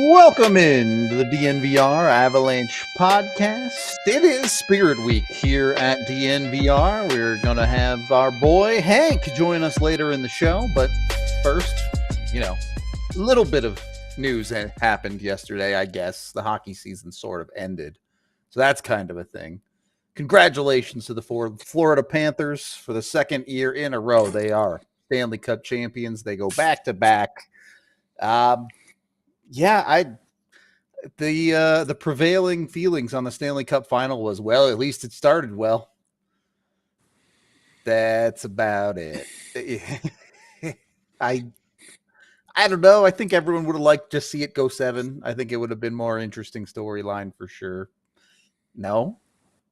Welcome in to the DNVR Avalanche podcast. It is Spirit Week here at DNVR. We're going to have our boy Hank join us later in the show. But first, a little bit of news that happened yesterday, I guess. The hockey season sort of ended. So that's kind of a thing. Congratulations to the Florida Panthers for the second year in a row. They are Stanley Cup champions. They go back to back. The prevailing feelings on the Stanley Cup final was, well, at least it started well. That's about it. I don't know. I think everyone would have liked to see it go 7. I think it would have been more interesting storyline for sure. No?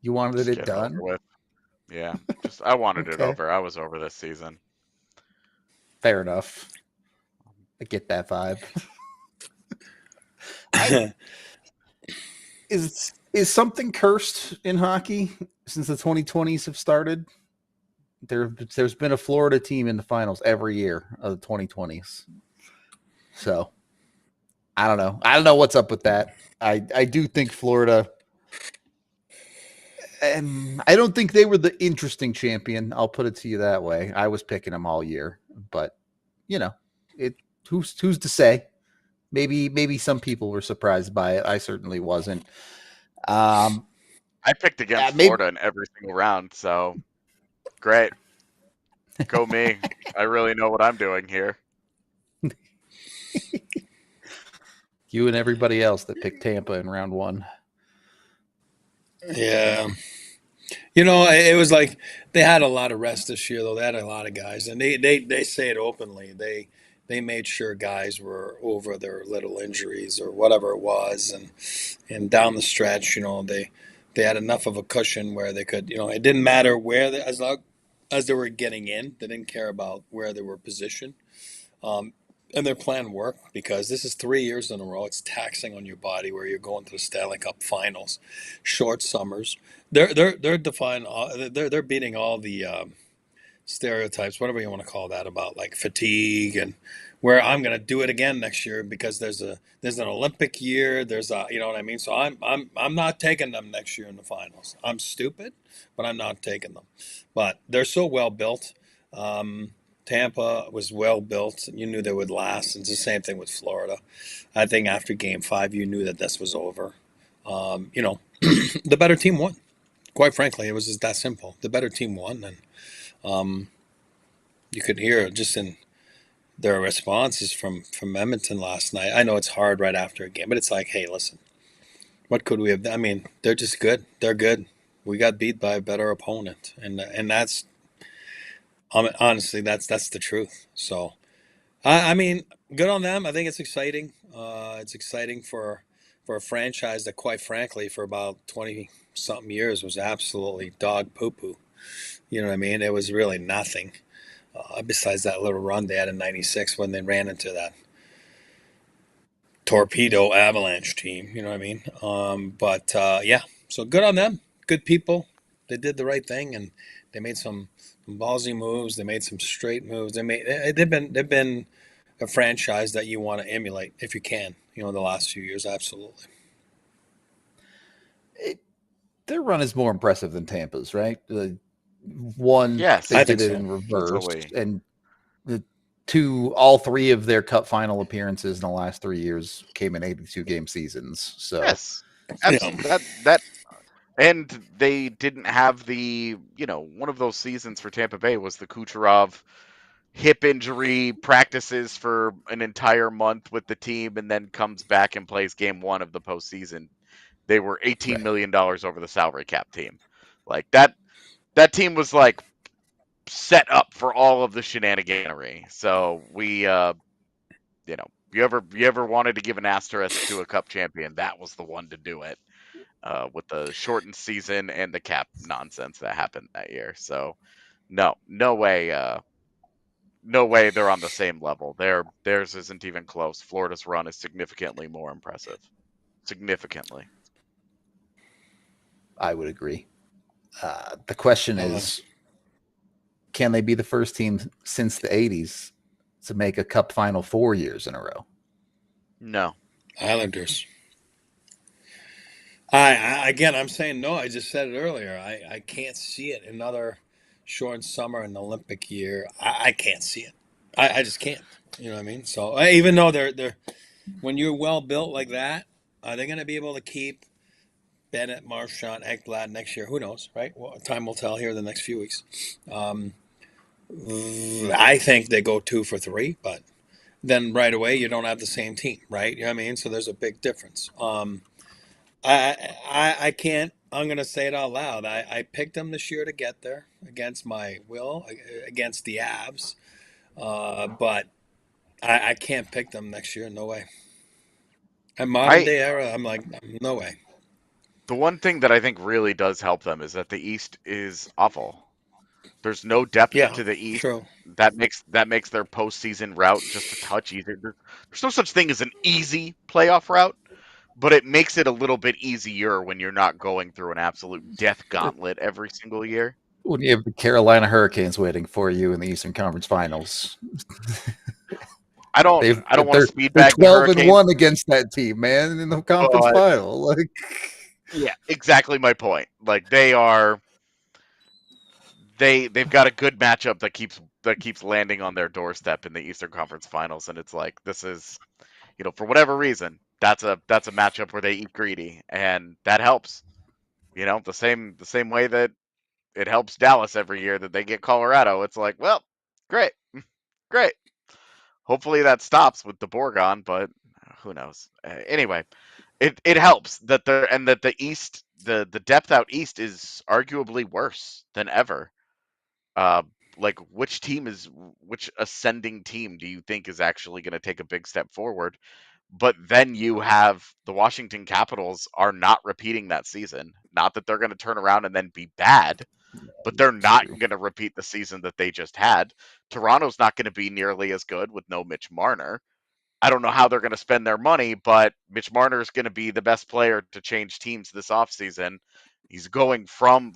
You wanted it done? With. Yeah. I wanted it over. I was over this season. Fair enough. I get that vibe. Is something cursed in hockey since the 2020s have started? There's been a Florida team in the finals every year of the 2020s. So I don't know. I don't know what's up with that. I do think Florida, and I don't think they were the interesting champion. I'll put it to you that way. I was picking them all year, but who's to say? Maybe some people were surprised by it. I certainly wasn't. I picked against Florida in every single round, so great. Go me. I really know what I'm doing here. You and everybody else that picked Tampa in round 1. Yeah. It was like they had a lot of rest this year, though. They had a lot of guys, and they say it openly. They made sure guys were over their little injuries or whatever it was, and down the stretch, they had enough of a cushion where they could, it didn't matter where as long as they were getting in, they didn't care about where they were positioned, and their plan worked because this is 3 years in a row. It's taxing on your body where you're going to the Stanley Cup Finals, short summers. They're beating all the stereotypes, whatever you want to call that, about like fatigue, and where I'm going to do it again next year because there's an Olympic year. There's you know what I mean? So I'm not taking them next year in the finals. I'm stupid, but I'm not taking them. But they're so well built. Tampa was well built. You knew they would last. It's the same thing with Florida. I think after Game 5, you knew that this was over. The better team won. Quite frankly, it was just that simple. The better team won, and you could hear just in their responses from Edmonton last night. I know it's hard right after a game, but it's like, hey, listen, what could we have done? I mean, they're just good. They're good. We got beat by a better opponent, and that's honestly that's the truth. So, I mean, good on them. I think it's exciting. It's exciting for a franchise that, quite frankly, for about 20-something years was absolutely dog poo-poo. You know what I mean? It was really nothing besides that little run they had in '96 when they ran into that torpedo Avalanche team. You know what I mean? Yeah, so good on them. Good people. They did the right thing, and they made some ballsy moves. They made some straight moves. They've been a franchise that you want to emulate if you can. The last few years, absolutely. Their run is more impressive than Tampa's, right? Yes, they did it in reverse, and all 3 of their Cup final appearances in the last 3 years came in 82-game seasons. So yes, absolutely. That. And they didn't have one of those seasons for Tampa Bay was the Kucherov hip injury, practices for an entire month with the team, and then comes back and plays game 1 of the postseason. They were $18 million over the salary cap team. Like that team was like set up for all of the shenaniganery. So we, you know, you ever wanted to give an asterisk to a Cup champion, that was the one to do it. With the shortened season and the cap nonsense that happened that year. So no way, no way they're on the same level. Theirs isn't even close. Florida's run is significantly more impressive. Significantly. I would agree. The question is, can they be the first team since the 80s to make a Cup final 4 years in a row? No. Islanders. I'm saying no. I just said it earlier. I can't see it. Another short summer and Olympic year. I can't see it. I just can't. You know what I mean? So even though they're when you're well built like that, are they going to be able to keep Bennett, Marchand, Ekblad next year? Who knows, right? Well, time will tell here the next few weeks. I think they go 2 for 3, but then right away you don't have the same team, right? You know what I mean? So there's a big difference. I can't. I'm going to say it out loud. I picked them this year to get there against my will, against the Avs, but I can't pick them next year. No way. At modern day era, I'm like, no way. The one thing that I think really does help them is that the East is awful. There's no depth to the East. True. That makes their postseason route just a touch easier. There's no such thing as an easy playoff route, but it makes it a little bit easier when you're not going through an absolute death gauntlet every single year. When you have the Carolina Hurricanes waiting for you in the Eastern Conference Finals. I don't want to speed back. They're 12-1 against that team, man, in the conference final. Like, yeah, exactly my point. Like they've got a good matchup that keeps landing on their doorstep in the Eastern Conference Finals, and it's like this is, for whatever reason, that's a matchup where they eat greedy, and that helps. The same way that it helps Dallas every year that they get Colorado. It's like, well, great. Hopefully that stops with the Borgon, but who knows? Anyway, it helps that the East, the depth out East is arguably worse than ever. Like which ascending team do you think is actually going to take a big step forward? But then you have the Washington Capitals are not repeating that season. Not that they're going to turn around and then be bad, but they're not going to repeat the season that they just had. Toronto's not going to be nearly as good with no Mitch Marner. I don't know how they're going to spend their money, but Mitch Marner is going to be the best player to change teams this offseason. He's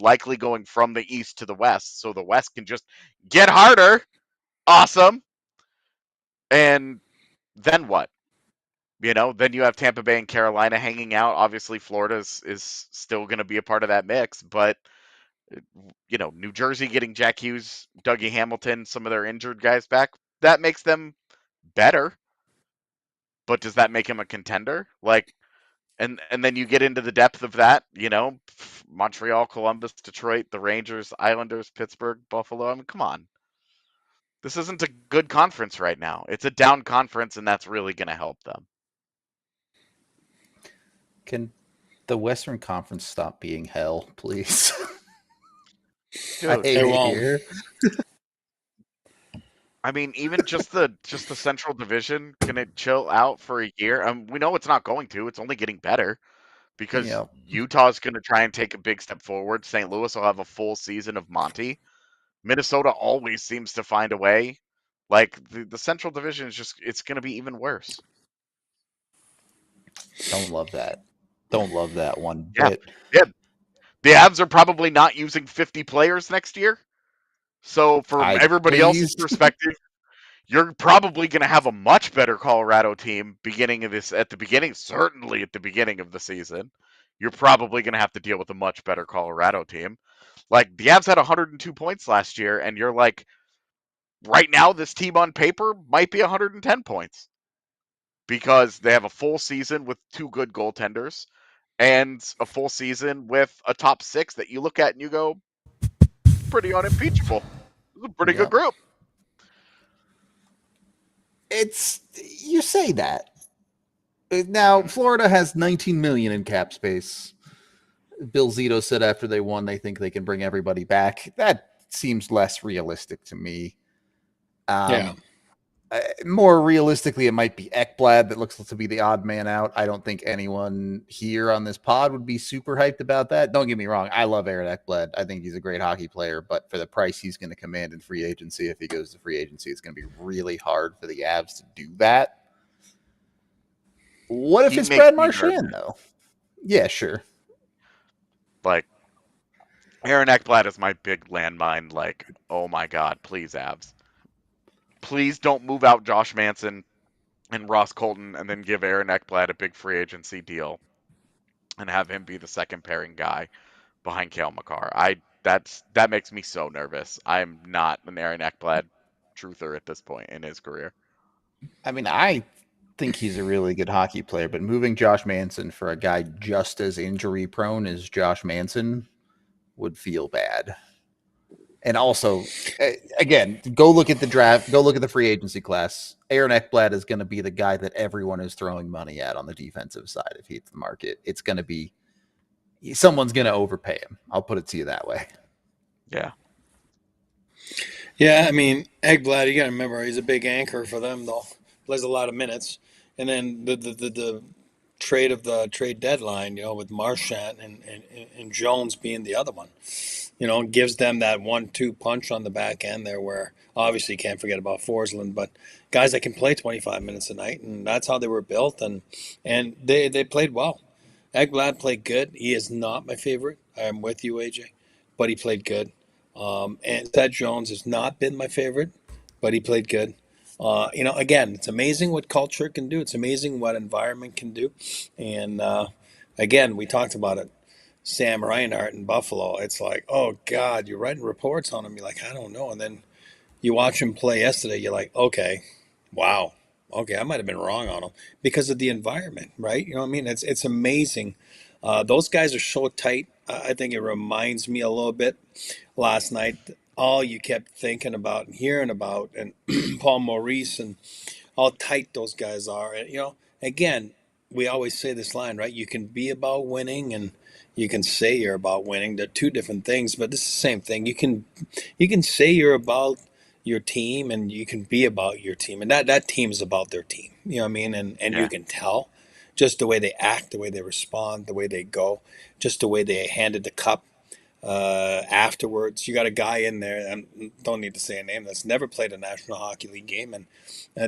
likely going from the East to the West, so the West can just get harder. Awesome. And then what? Then you have Tampa Bay and Carolina hanging out. Obviously, Florida is still going to be a part of that mix, but New Jersey getting Jack Hughes, Dougie Hamilton, some of their injured guys back, that makes them better. But does that make him a contender? And then you get into the depth of that, Montreal, Columbus, Detroit, the Rangers, Islanders, Pittsburgh, Buffalo. I mean, come on. This isn't a good conference right now. It's a down conference, and that's really going to help them. Can the Western Conference stop being hell, please? Dude, I hate it here. I mean, even just the Central Division, can it chill out for a year? We know it's not going to. It's only getting better because Utah's going to try and take a big step forward. St. Louis will have a full season of Monty. Minnesota always seems to find a way. Like the Central Division is it's going to be even worse. Don't love that. Don't love that one bit. Yeah. The Avs are probably not using 50 players next year. So from everybody else's perspective, you're probably going to have a much better Colorado team certainly at the beginning of the season. You're probably going to have to deal with a much better Colorado team. Like the Avs had 102 points last year, and you're like, right now this team on paper might be 110 points because they have a full season with 2 good goaltenders and a full season with a top 6 that you look at and you go, pretty unimpeachable. It's a pretty good group. You say that. Now, Florida has 19 million in cap space. Bill Zito said after they won, they think they can bring everybody back. That seems less realistic to me. Yeah. More realistically, it might be Ekblad that looks to be the odd man out. I don't think anyone here on this pod would be super hyped about that. Don't get me wrong. I love Aaron Ekblad. I think he's a great hockey player, but for the price he's going to command in free agency, if he goes to free agency, it's going to be really hard for the Avs to do that. What if it's Brad Marchand, though? Yeah, sure. Like, Aaron Ekblad is my big landmine. Like, oh my God, please, Avs. Please don't move out Josh Manson and Ross Colton and then give Aaron Ekblad a big free agency deal and have him be the second pairing guy behind Cale Makar. That makes me so nervous. I'm not an Aaron Ekblad truther at this point in his career. I mean, I think he's a really good hockey player, but moving Josh Manson for a guy just as injury prone as Josh Manson would feel bad. And also, again, go look at the draft, go look at the free agency class. Aaron Ekblad is going to be the guy that everyone is throwing money at on the defensive side if he hits the market. It's going to be someone's going to overpay him. I'll put it to you that way. Yeah. Yeah, I mean, Ekblad, you got to remember, he's a big anchor for them, though. Plays a lot of minutes. And then the trade deadline, with Marchand and Jones being the other one, gives them that 1-2 punch on the back end there where obviously you can't forget about Forsland, but guys that can play 25 minutes a night, and that's how they were built, and they played well. Ekblad played good. He is not my favorite. I'm with you, AJ, but he played good. And Seth Jones has not been my favorite, but he played good. Again, it's amazing what culture can do. It's amazing what environment can do. And again, we talked about it. Sam Reinhart in Buffalo. It's like, oh God, you're writing reports on him. You're like, I don't know. And then you watch him play yesterday. You're like, okay, wow, okay, I might have been wrong on him because of the environment, right? You know what I mean? It's amazing. Those guys are so tight. I think it reminds me a little bit last night. All you kept thinking about and hearing about, and Paul Maurice and how tight those guys are. And again, we always say this line, right? You can be about winning and you can say you're about winning. They're two different things, but it's the same thing. You can say you're about your team and you can be about your team, and that team is about their team. You know what I mean? And Yeah. You can tell just the way they act, the way they respond, the way they go, just the way they handed the cup afterwards. You got a guy in there, and don't need to say a name, that's never played a National Hockey League game, and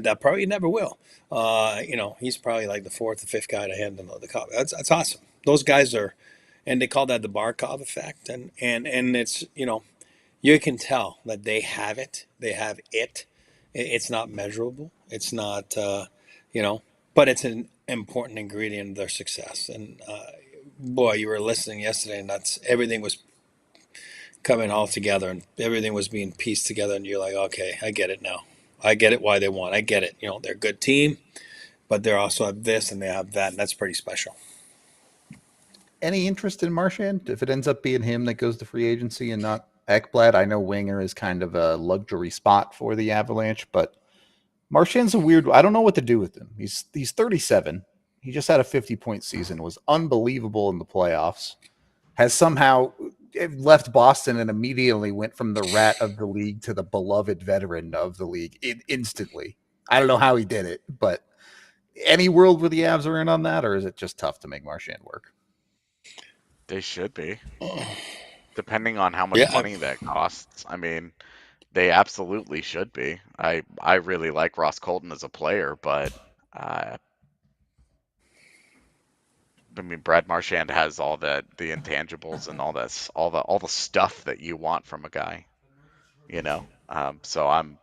that probably never will. He's probably like the fourth or fifth guy to handle the cup. That's awesome. Those guys are, and they call that the Barkov effect, and it's you can tell that they have it. They have it. It's not measurable. It's not but it's an important ingredient of their success. And boy, you were listening yesterday, and that's everything was coming all together, and everything was being pieced together, and you're like, okay, I get it now. I get it why they won. I get it. They're a good team, but they also have this and they have that, and that's pretty special. Any interest in Marchand? If it ends up being him that goes to free agency and not Ekblad, I know Winger is kind of a luxury spot for the Avalanche, but Marchand's a weird. I don't know what to do with him. He's 37. He just had a 50-point season. Was unbelievable in the playoffs. Has somehow left Boston and immediately went from the rat of the league to the beloved veteran of the league instantly. I don't know how he did it, but any world where the Avs are in on that, or is it just tough to make Marchand work? They should be. Depending on how much money that costs. I mean, they absolutely should be. I really like Ross Colton as a player, but Brad Marchand has all the intangibles and all the stuff that you want from a guy. So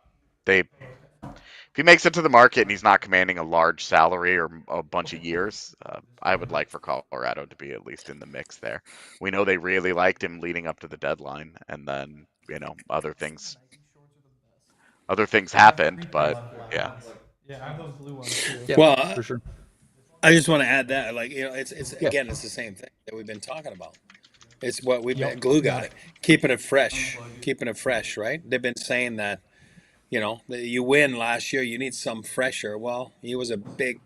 if he makes it to the market and he's not commanding a large salary or a bunch of years, I would like for Colorado to be at least in the mix there. We know they really liked him leading up to the deadline, and then other things happened, but yeah. Yeah, I have those blue ones too. Yeah, Well, for sure. I just want to add that, it's again, it's the same thing that we've been talking about. It's what we've been glue guy, keeping it fresh, right? They've been saying that, you win last year, you need some fresher. Well, he was a big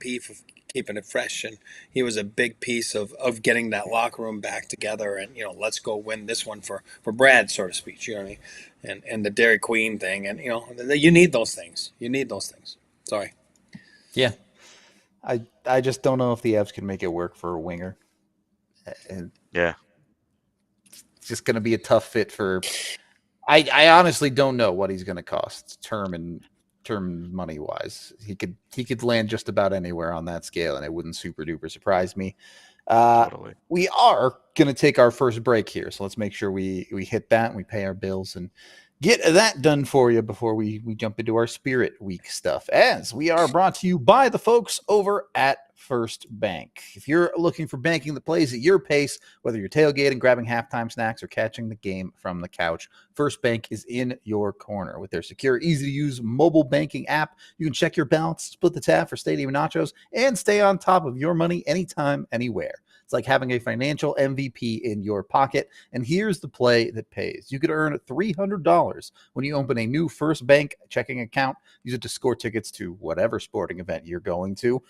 keeping it fresh. And he was a big piece of getting that locker room back together. And, let's go win this one for Brad, so to speak. You know what I mean? And the Dairy Queen thing. And, you need those things. Sorry. Yeah. I just don't know if the Avs can make it work for a winger. And Yeah. it's just going to be a tough fit for. I honestly don't know what he's going to cost term money wise. He could land just about anywhere on that scale, and it wouldn't super duper surprise me. Totally. We are going to take our first break here, so let's make sure we hit that and we pay our bills and get that done for you before we jump into our Spirit Week stuff, as we are brought to you by the folks over at First Bank. If you're looking for banking that plays at your pace, whether you're tailgating, grabbing halftime snacks, or catching the game from the couch, First Bank is in your corner. With their secure, easy-to-use mobile banking app, you can check your balance, split the tab for stadium nachos, and stay on top of your money anytime, anywhere. It's like having a financial MVP in your pocket. And here's the play that pays. You could earn $300 when you open a new First Bank checking account. Use it to score tickets to whatever sporting event you're going to.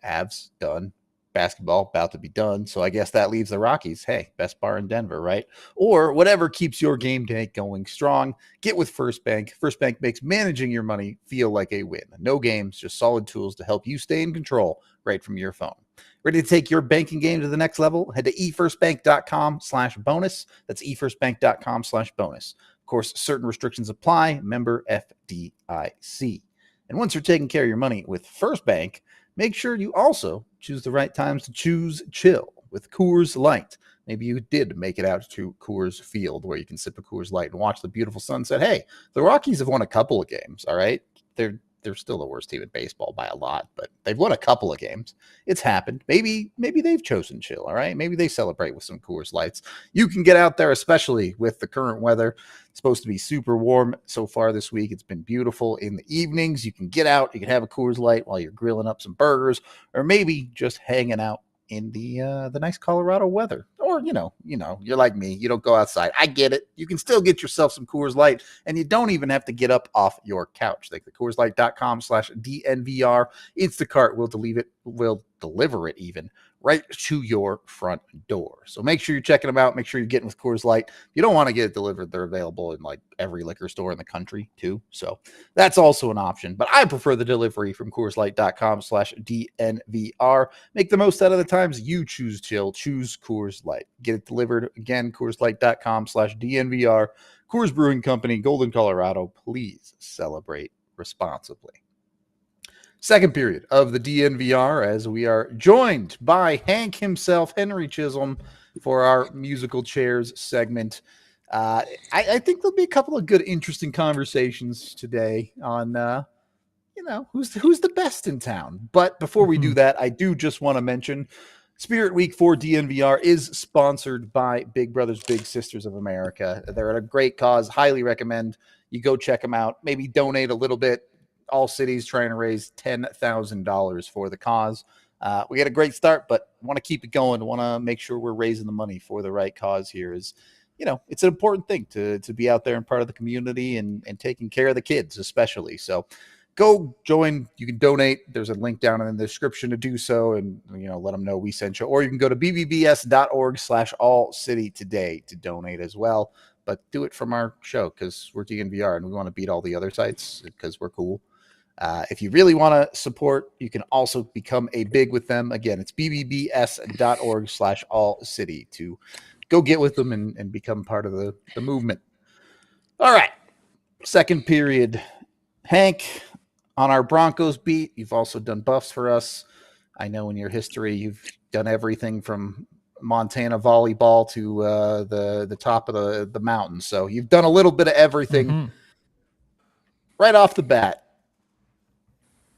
Avs, done. Basketball, about to be done. So I guess that leaves the Rockies. Hey, best bar in Denver, right? Or whatever keeps your game day going strong. Get with First Bank. First Bank makes managing your money feel like a win. No games, just solid tools to help you stay in control right from your phone. Ready to take your banking game to the next level? Head to efirstbank.com/bonus. That's efirstbank.com/bonus. Of course, certain restrictions apply. Member FDIC. And once you're taking care of your money with First Bank, make sure you also choose the right times to choose chill with Coors Light. Maybe you did make it out to Coors Field where you can sip a Coors Light and watch the beautiful sunset. Hey, the Rockies have won a couple of games, all right? They're still the worst team in baseball by a lot, but they've won a couple of games. It's happened. Maybe they've chosen chill, all right? Maybe they celebrate with some Coors Lights. You can get out there, especially with the current weather. It's supposed to be super warm so far this week. It's been beautiful in the evenings. You can get out. You can have a Coors Light while you're grilling up some burgers, or maybe just hanging out in the nice Colorado weather. Or, you're like me. You don't go outside. I get it. You can still get yourself some Coors Light, and you don't even have to get up off your couch. Like the CoorsLight.com/DNVR. Instacart will deliver it even right to your front door. So make sure you're checking them out. Make sure you're getting with Coors Light. If you don't want to get it delivered, they're available in like every liquor store in the country too. So that's also an option. But I prefer the delivery from CoorsLight.com/DNVR. Make the most out of the times you choose chill. Choose Coors Light. Get it delivered again. CoorsLight.com/DNVR. Coors Brewing Company, Golden, Colorado. Please celebrate responsibly. Second period of the DNVR, as we are joined by Hank himself, Henry Chisholm, for our musical chairs segment. I think there'll be a couple of good, interesting conversations today on, who's the best in town. But before we do that, I do just want to mention Spirit Week for DNVR is sponsored by Big Brothers Big Sisters of America. They're at a great cause. Highly recommend you go check them out. Maybe donate a little bit. ALLCITY's trying to raise $10,000 for the cause. We had a great start, but want to keep it going. Want to make sure we're raising the money for the right cause here. It's an important thing to be out there and part of the community and taking care of the kids, especially. So go join. You can donate. There's a link down in the description to do so, and let them know we sent you. Or you can go to bbbs.org/ALLCITY today to donate as well. But do it from our show because we're DNVR and we want to beat all the other sites because we're cool. If you really want to support, you can also become a big with them. Again, it's bbbs.org/ALLCITY to go get with them and become part of the movement. All right. Second period. Hank, on our Broncos beat, you've also done buffs for us. I know in your history you've done everything from Montana volleyball to the top of the mountain. So you've done a little bit of everything. Mm-hmm. Right off the bat,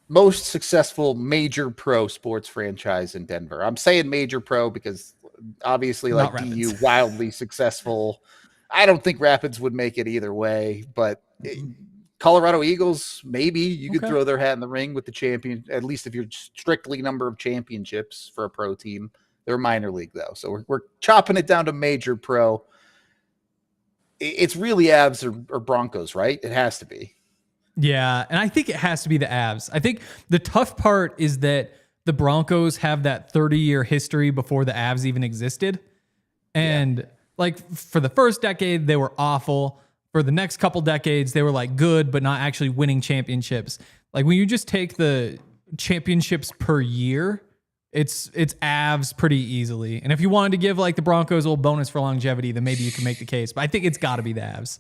most successful major pro sports franchise in Denver. I'm saying major pro because obviously like DU, wildly successful. I don't think Rapids would make it either way, but Colorado Eagles, maybe you could throw their hat in the ring with the champion, at least if you're strictly number of championships for a pro team. They're minor league though. So we're chopping it down to major pro. It's really Avs or Broncos, right? It has to be. Yeah, and I think it has to be the Avs. I think the tough part is that the Broncos have that 30-year history before the Avs even existed. And like for the first decade, they were awful. For the next couple decades, they were like good, but not actually winning championships. Like when you just take the championships per year, it's Avs pretty easily. And if you wanted to give like the Broncos a little bonus for longevity, then maybe you can make the case. But I think it's got to be the Avs.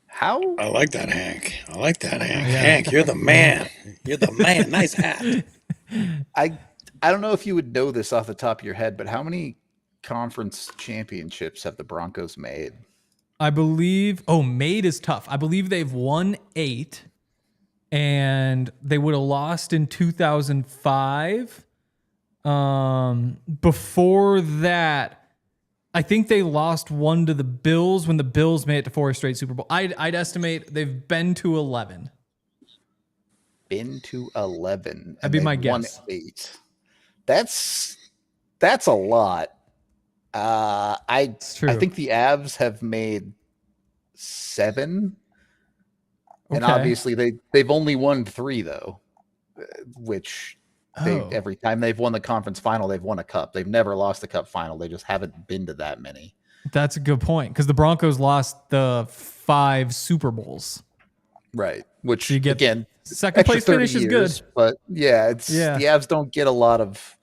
How? I like that, Hank. I like that, Hank. Yeah. Hank, you're the man. You're the man. Nice hat. I don't know if you would know this off the top of your head, but how many conference championships have the Broncos made? I believe, made is tough. I believe they've won 8, and they would have lost in 2005. Before that, I think they lost 1 to the Bills when the Bills made it to 4 straight Super Bowl. I'd estimate they've been to 11. Been to 11. That'd be my won guess. 8. That's a lot. It's true. I think the Avs have made 7. And Okay. obviously they've only won 3 though, which every time they've won the conference final, they've won a cup. They've never lost a cup final. They just haven't been to that many. That's a good point because the Broncos lost the 5 Super Bowls. Right. Which So you get again, second extra place finish 30 is years, good. but the Avs don't get a lot of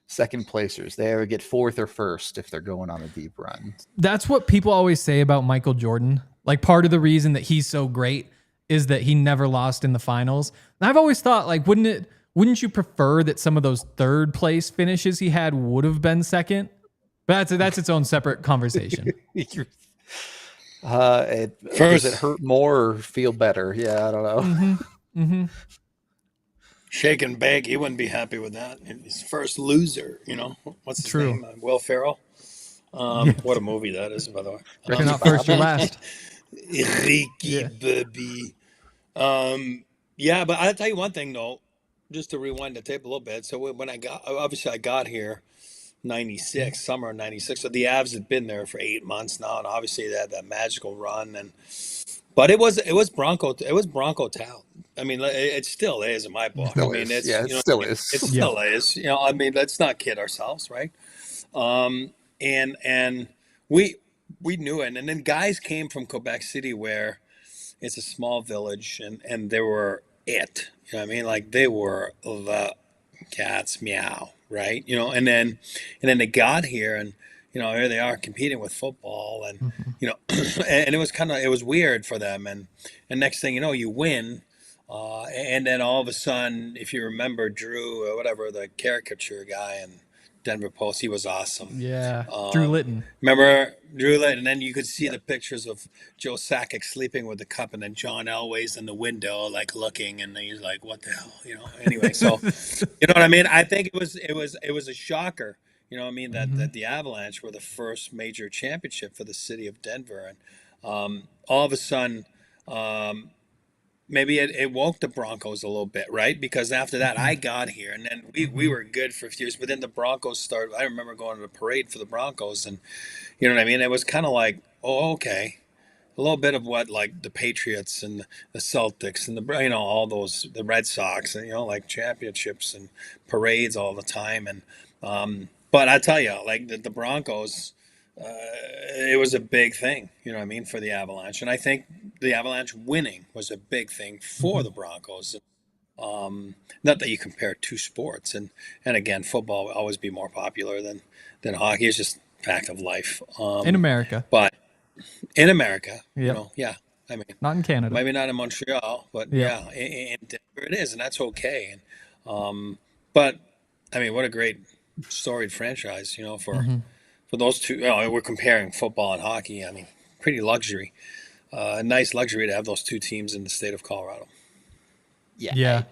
second placers. They ever get 4th or 1st if they're going on a deep run. That's what people always say about Michael Jordan. Like part of the reason that he's so great is that he never lost in the finals. And I've always thought, like, wouldn't you prefer that some of those 3rd place finishes he had would have been 2nd? But that's its own separate conversation. Does it hurt more or feel better? Yeah, I don't know. Mm-hmm. Shake and bake. He wouldn't be happy with that. His first loser, What's his True. name? Will Ferrell. What a movie that is, by the way. You're not first, you're last. Ricky, baby. But I'll tell you one thing, though, just to rewind the tape a little bit. So when I got here, 96, summer of 96. So the Avs had been there for 8 months now, and obviously they had that magical run. But it was Bronco town. I mean, it still is in my book. Still is. It still is. It still is. I mean, let's not kid ourselves, right? And we knew it. And then guys came from Quebec City, where it's a small village, and they were it. You know what I mean? Like they were the cats meow, right? And then they got here, and here they are competing with football, and and it was weird for them, and next thing you know, you win, and then all of a sudden, if you remember Drew, or whatever, the caricature guy and Denver Post, he was awesome. Yeah, Drew Litton. Remember Drew Litton? And then you could see the pictures of Joe Sakic sleeping with the cup, and then John Elway's in the window, like looking, and he's like, "What the hell?" Anyway, so you know what I mean. I think it was a shocker. You know what I mean, that the Avalanche were the first major championship for the city of Denver, and all of a sudden, maybe it woke the Broncos a little bit, right? Because after that, I got here, and then we were good for a few years. But then the Broncos started. I remember going to the parade for the Broncos, and you know what I mean? It was kind of like, oh, okay. A little bit of what, like the Patriots and the Celtics and all those, the Red Sox, and, like championships and parades all the time. And but I tell you, like the Broncos, it was a big thing, you know what I mean, for the Avalanche. And I think the Avalanche winning was a big thing for the Broncos. Not that you compare two sports, and again, football will always be more popular than hockey. It's just fact of life. In America. But in America, Yep. I mean, Not in Canada. maybe not in Montreal, but Yeah. in Denver it is, and that's okay. And but I mean, what a great storied franchise, for those two. We're comparing football and hockey. I mean, pretty luxury, a nice luxury to have those two teams in the state of Colorado. Yeah.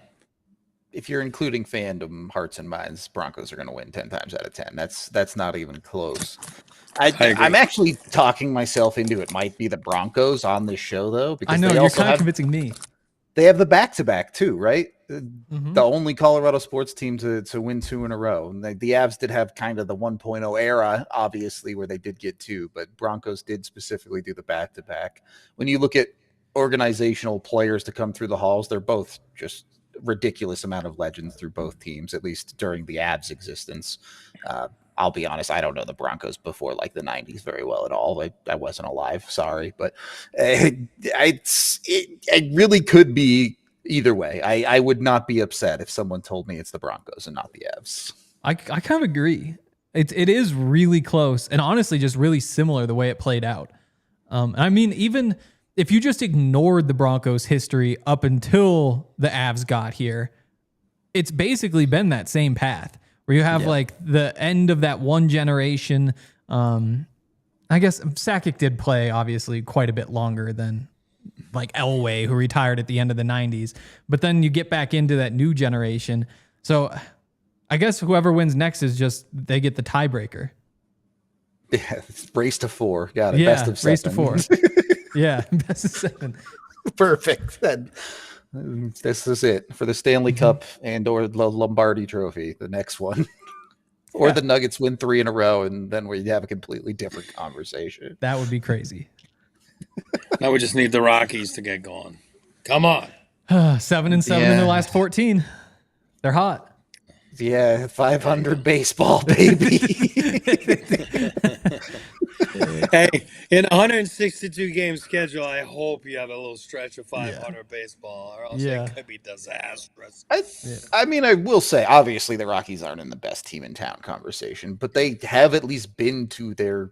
If you're including fandom, hearts and minds, Broncos are going to win 10 times out of 10. That's not even close. I agree. I'm actually talking myself into it. Might be the Broncos on this show, though, because I know, they you're also kind of have, convincing me. they have the back-to-back, too, right? Mm-hmm. The only Colorado sports team to win 2 in a row. And the Avs did have kind of the 1.0 era, obviously, where they did get 2, but Broncos did specifically do the back-to-back. When you look at organizational players to come through the halls, they're both just ridiculous amount of legends through both teams, at least during the Avs existence. I'll be honest, I don't know the Broncos before like the 90s very well at all. I wasn't alive, sorry, but it really could be either way. I would not be upset if someone told me it's the Broncos and not the Avs. I kind of agree. It is really close, and honestly just really similar the way it played out. I mean, even if you just ignored the Broncos history up until the Avs got here, it's basically been that same path where you have like the end of that one generation. I guess Sakic did play obviously quite a bit longer than like Elway, who retired at the end of the 90s. But then you get back into that new generation. So I guess whoever wins next is just they get the tiebreaker. Yeah, race to 4. Got it. Yeah, best of 7. race to 4. Yeah, best of 7. Perfect. This is it for the Stanley Cup and or the Lombardi Trophy, the next one. Or the Nuggets win 3 in a row, and then we have a completely different conversation. That would be crazy. Now we just need the Rockies to get going. Come on. 7-7 in their last 14. They're hot. Yeah, 500 baseball, baby. Hey, in a 162 game schedule, I hope you have a little stretch of 500 baseball, or else it could be disastrous. I mean, I will say, obviously, the Rockies aren't in the best team in town conversation, but they have at least been to their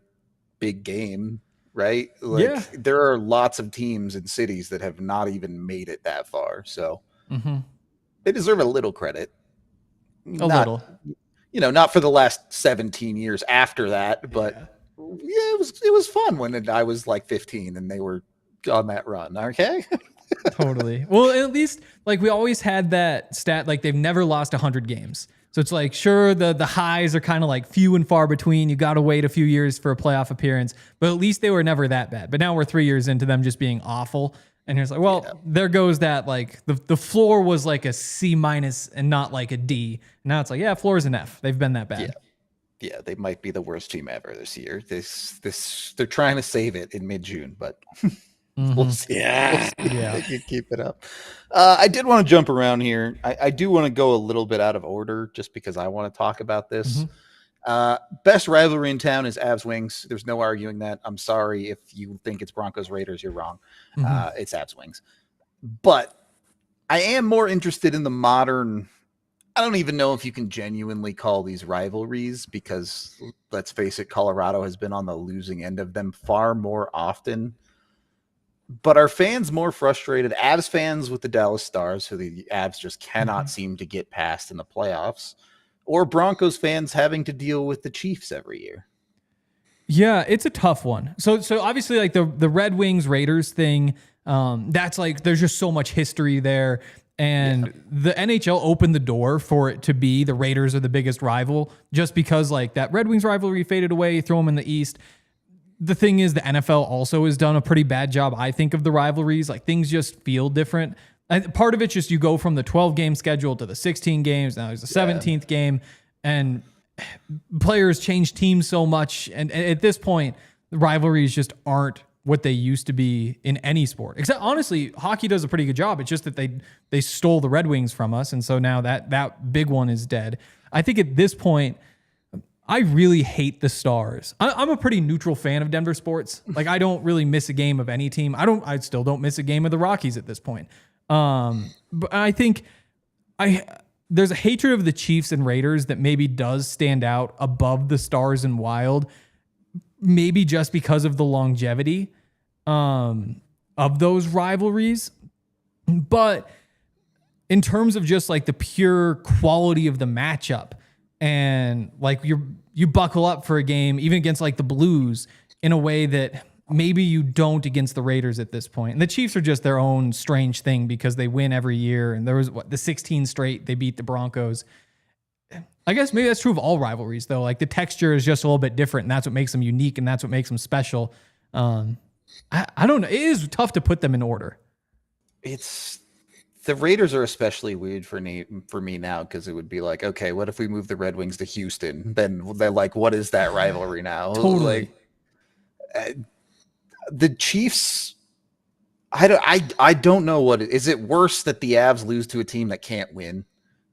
big game, right? Like, there are lots of teams and cities that have not even made it that far, so they deserve a little credit. A little. You know, not for the last 17 years after that, but it was fun when I was like 15 and they were on that run. Okay. Totally. Well, at least like we always had that stat, like they've never lost 100 games. So it's like, sure, the highs are kind of like few and far between. You got to wait a few years for a playoff appearance, but at least they were never that bad. But now we're 3 years into them just being awful. And it's like, well, there goes that, like the floor was like a C- and not like a D. Now it's like, floor is an F. They've been that bad. Yeah, they might be the worst team ever this year. They're trying to save it in mid-June, but we'll see. Yeah. They can keep it up. I did want to jump around here. I do want to go a little bit out of order just because I want to talk about this. Best rivalry in town is Avs Wings. There's no arguing that. I'm sorry if you think it's Broncos Raiders, you're wrong. It's Avs Wings. But I am more interested in the modern. I don't even know if you can genuinely call these rivalries because, let's face it, Colorado has been on the losing end of them far more often. But are fans more frustrated? Avs fans with the Dallas Stars, who the Avs just cannot seem to get past in the playoffs, or Broncos fans having to deal with the Chiefs every year? Yeah, it's a tough one. So obviously, like the Red Wings Raiders thing, that's like there's just so much history there. And the NHL opened the door for it to be the Raiders are the biggest rival just because like that Red Wings rivalry faded away, throw them in the East. The thing is the NFL also has done a pretty bad job, I think, of the rivalries. Like things just feel different. And part of it's just you go from the 12-game schedule to the 16 games. Now there's a 17th game and players change teams so much. And at this point, the rivalries just aren't what they used to be in any sport. Except honestly, hockey does a pretty good job. It's just that they stole the Red Wings from us. And so now that big one is dead. I think at this point, I really hate the Stars. I'm a pretty neutral fan of Denver sports. Like I don't really miss a game of any team. I still don't miss a game of the Rockies at this point. But I think there's a hatred of the Chiefs and Raiders that maybe does stand out above the Stars and Wild, maybe just because of the longevity of those rivalries. But in terms of just like the pure quality of the matchup and like you buckle up for a game, even against like the Blues in a way that maybe you don't against the Raiders at this point. And the Chiefs are just their own strange thing because they win every year. And there was the 16 straight, they beat the Broncos. I guess maybe that's true of all rivalries though. Like the texture is just a little bit different and that's what makes them unique and that's what makes them special. I don't know. It is tough to put them in order. The Raiders are especially weird for me now because it would be like, okay, what if we move the Red Wings to Houston? Then they're like, what is that rivalry now? Totally. Like, the Chiefs, I don't know what is it worse that the Avs lose to a team that can't win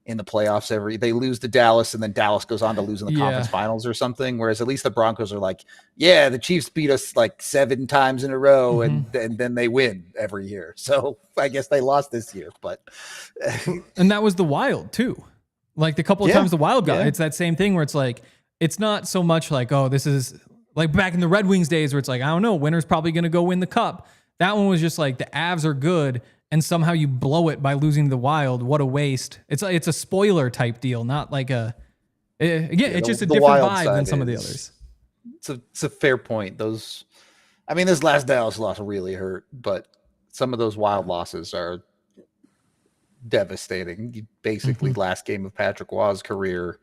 in the playoffs they lose to Dallas and then Dallas goes on to lose in the conference finals or something, whereas at least the Broncos are like, yeah, the Chiefs beat us like 7 times in a row and then they win every year. So I guess they lost this year, but and that was the Wild too. Like the couple of times the Wild got it's that same thing where it's like, it's not so much like, oh, this is like back in the Red Wings days where it's like, I don't know, winner's probably going to go win the cup. That one was just like the Avs are good and somehow you blow it by losing to the Wild. What a waste. It's a spoiler type deal, not like it's just a different vibe than some of the others. It's a fair point. This last Dallas loss really hurt, but some of those Wild losses are devastating. Basically last game of Patrick Waugh's career,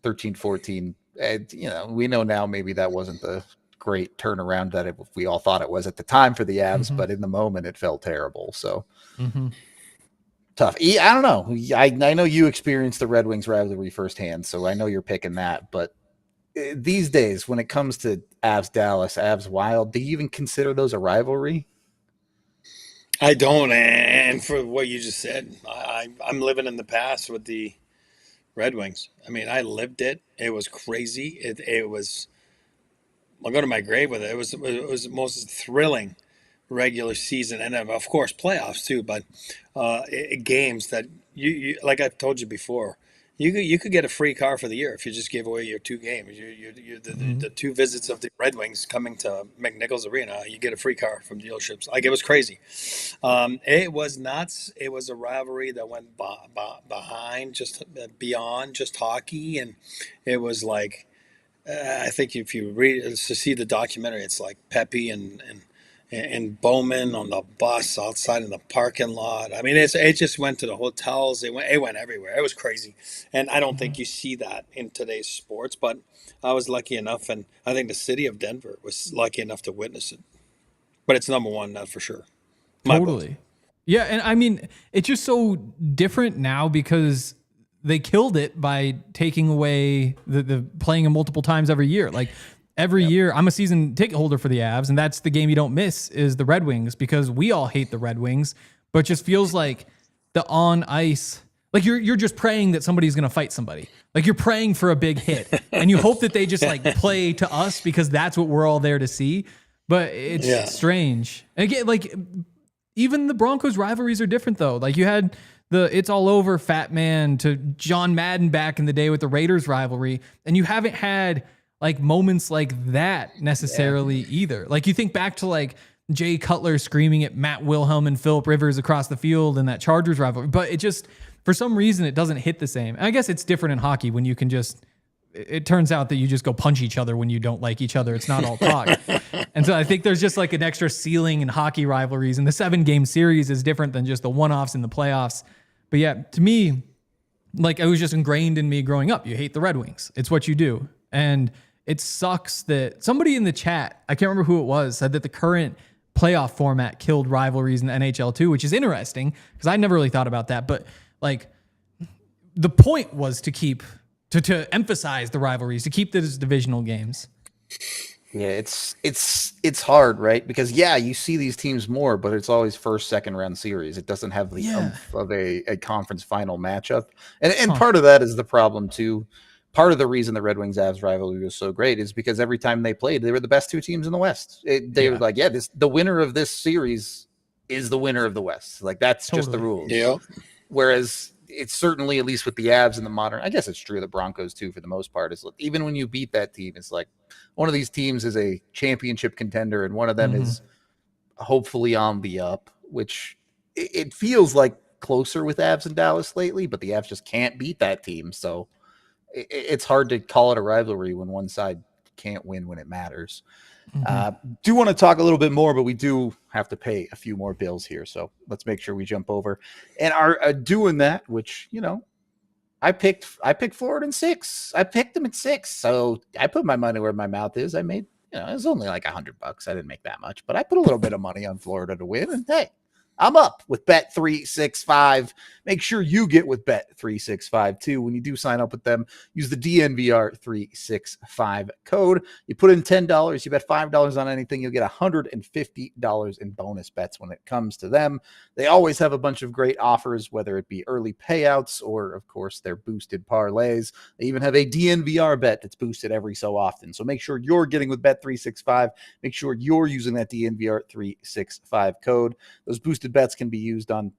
13-14. And, we know now maybe that wasn't the great turnaround that we all thought it was at the time for the Avs, but in the moment it felt terrible. So tough. I don't know. I know you experienced the Red Wings rivalry firsthand, so I know you're picking that. But these days, when it comes to Avs Dallas, Avs Wild, do you even consider those a rivalry? I don't. And for what you just said, I'm living in the past with the Red Wings. I lived it. It was crazy. It was. I'll go to my grave with it. It was the most thrilling regular season, and of course playoffs too. But games that you like I've told you before, you could get a free car for the year if you just gave away your 2 games. The 2 visits of the Red Wings coming to McNichols Arena, you get a free car from dealerships. Like it was crazy. It was nuts. It was a rivalry that went behind, just beyond just hockey, and it was like. I think if you see the documentary, it's like Pepe and Bowman on the bus outside in the parking lot. It just went to the hotels. It went everywhere. It was crazy, and I don't think you see that in today's sports. But I was lucky enough, and I think the city of Denver was lucky enough to witness it. But it's number one, that's for sure. Totally. Yeah, and it's just so different now because they killed it by taking away the playing them multiple times every year. Like every year, I'm a season ticket holder for the Avs, and that's the game you don't miss is the Red Wings because we all hate the Red Wings, but it just feels like the on ice, like you're just praying that somebody's going to fight somebody. Like you're praying for a big hit and you hope that they just like play to us because that's what we're all there to see. But it's strange. And again, like even the Broncos rivalries are different though. Like you had it's all over Fat Man to John Madden back in the day with the Raiders rivalry. And you haven't had like moments like that necessarily either. Like you think back to like Jay Cutler screaming at Matt Wilhelm and Phillip Rivers across the field in that Chargers rivalry. But it just, for some reason, it doesn't hit the same. And I guess it's different in hockey when you can just, it turns out that you just go punch each other when you don't like each other. It's not all talk. And so I think there's just like an extra ceiling in hockey rivalries. And the 7-game series is different than just the one-offs in the playoffs. But yeah, to me, like it was just ingrained in me growing up. You hate the Red Wings. It's what you do. And it sucks that somebody in the chat, I can't remember who it was, said that the current playoff format killed rivalries in the NHL too, which is interesting because I never really thought about that. But like the point was to keep to emphasize the rivalries, to keep those divisional games. Yeah, it's hard, right? Because you see these teams more, but it's always first, second round series. It doesn't have the oomph of a conference final matchup. And part of that is the problem too. Part of the reason the Red Wings Avs rivalry was so great is because every time they played, they were the best 2 teams in the West. They were like, the winner of this series is the winner of the West. Like that's just the rules. Yeah. Whereas it's certainly, at least with the Avs and the modern, I guess it's true, the Broncos too, for the most part, is even when you beat that team, it's like one of these teams is a championship contender and one of them is hopefully on the up, which it feels like closer with Avs and Dallas lately, but the Avs just can't beat that team. So it's hard to call it a rivalry when one side can't win when it matters. Do want to talk a little bit more, but we do have to pay a few more bills here. So let's make sure we jump over and are doing that, which, I picked Florida in 6. I picked them at 6. So I put my money where my mouth is. I made, it was only like $100. I didn't make that much, but I put a little bit of money on Florida to win. And hey, I'm up with Bet365. Make sure you get with Bet365 too. When you do sign up with them, use the DNVR365 code. You put in $10, you bet $5 on anything, you'll get $150 in bonus bets when it comes to them. They always have a bunch of great offers, whether it be early payouts or, of course, their boosted parlays. They even have a DNVR bet that's boosted every so often. So make sure you're getting with Bet365. Make sure you're using that DNVR365 code. Those boosted bets can be used on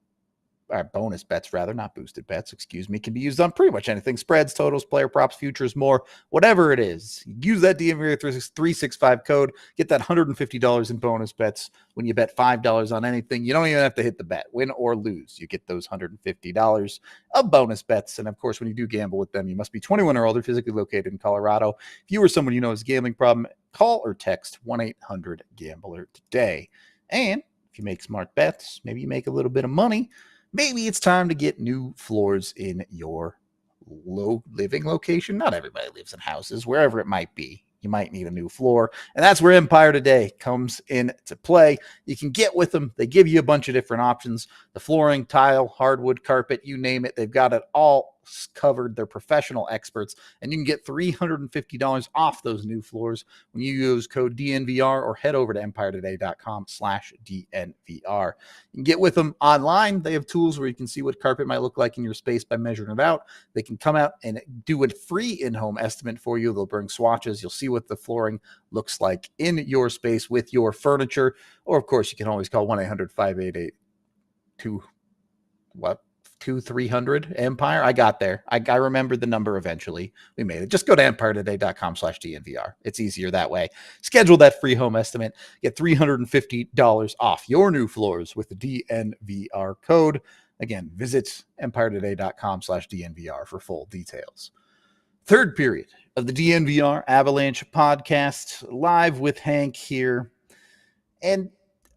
bonus bets, rather, not boosted bets, excuse me, can be used on pretty much anything. Spreads, totals, player props, futures, more, whatever it is. Use that DNVR 365 code, get that $150 in bonus bets when you bet $5 on anything. You don't even have to hit the bet, win or lose. You get those $150 of bonus bets. And of course, when you do gamble with them, you must be 21 or older, physically located in Colorado. If you or someone you know has a gambling problem, call or text 1-800-GAMBLER today. And if you make smart bets, maybe you make a little bit of money, maybe it's time to get new floors in your living location. Not everybody lives in houses, wherever it might be. You might need a new floor, and that's where Empire Today comes into play. You can get with them. They give you a bunch of different options. The flooring, tile, hardwood, carpet, you name it. They've got it all covered. They're professional experts, and you can get $350 off those new floors when you use code DNVR or head over to empiretoday.com/DNVR. You can get with them online. They have tools where you can see what carpet might look like in your space by measuring it out. They can come out and do a free in-home estimate for you. They'll bring swatches. You'll see what the flooring looks like in your space with your furniture. Or, of course, you can always call 1-800-588-2300 Empire. I got there. I remembered the number eventually. We made it. Just go to empiretoday.com/DNVR. It's easier that way. Schedule that free home estimate. Get $350 off your new floors with the DNVR code. Again, visit empiretoday.com/DNVR for full details. Third period of the DNVR Avalanche podcast, live with Hank here. And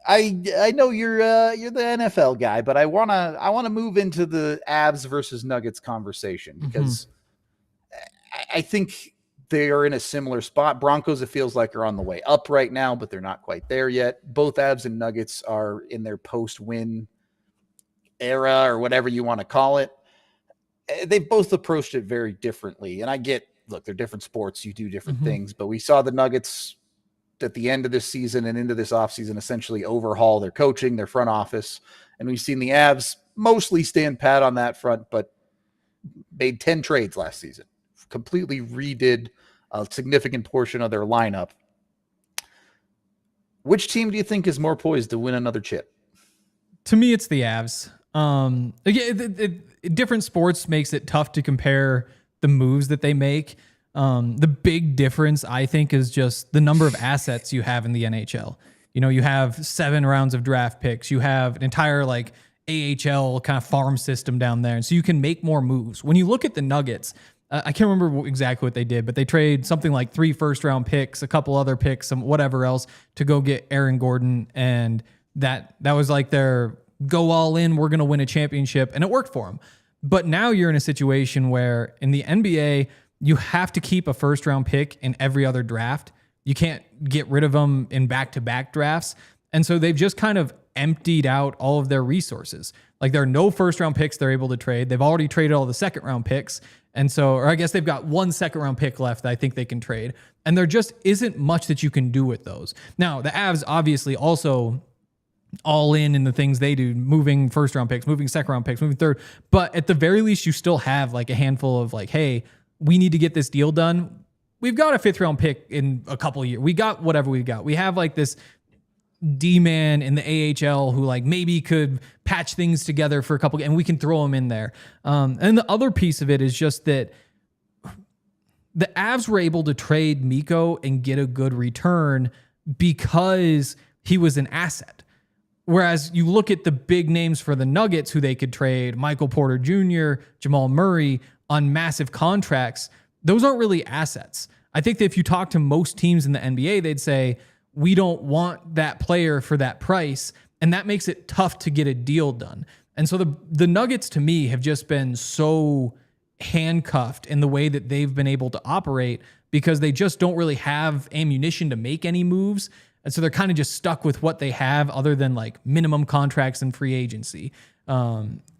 I know you're the NFL guy, but I wanna move into the Avs versus Nuggets conversation because I think they are in a similar spot. Broncos, it feels like, are on the way up right now, but they're not quite there yet. Both Avs and Nuggets are in their post-win era, or whatever you want to call it. They've both approached it very differently, and I get, look, they're different sports. You do different things, but we saw the Nuggets at the end of this season and into this offseason essentially overhaul their coaching, their front office. And we've seen the Avs mostly stand pat on that front, but made 10 trades last season, completely redid a significant portion of their lineup. Which team do you think is more poised to win another chip? To me, it's the Avs. Again, different sports makes it tough to compare the moves that they make. The big difference, I think, is just the number of assets you have in the NHL. You know, you have 7 rounds of draft picks. You have an entire like AHL kind of farm system down there. And so you can make more moves. When you look at the Nuggets, I can't remember exactly what they did, but they trade something like 3 first-round picks, a couple other picks, some whatever else to go get Aaron Gordon. And that was like their go all in, we're going to win a championship. And it worked for them. But now you're in a situation where in the NBA, you have to keep a first-round pick in every other draft. You can't get rid of them in back-to-back drafts. And so they've just kind of emptied out all of their resources. Like, there are no first-round picks they're able to trade. They've already traded all the second-round picks. And so, or I guess they've got 1 second-round pick left that I think they can trade. And there just isn't much that you can do with those. Now, the Avs obviously also all in the things they do, moving first-round picks, moving second-round picks, moving third. But at the very least, you still have like a handful of like, hey, we need to get this deal done. We've got a 5th-round pick in a couple of years. We got whatever we got. We have like this D-man in the AHL who like maybe could patch things together for a couple, and we can throw him in there. And the other piece of it is just that the Avs were able to trade Mikko and get a good return because he was an asset. Whereas you look at the big names for the Nuggets who they could trade, Michael Porter Jr., Jamal Murray, on massive contracts, those aren't really assets. I think that if you talk to most teams in the NBA, they'd say, we don't want that player for that price. And that makes it tough to get a deal done. And so the Nuggets, to me, have just been so handcuffed in the way that they've been able to operate because they just don't really have ammunition to make any moves. And so they're kind of just stuck with what they have other than like minimum contracts and free agency.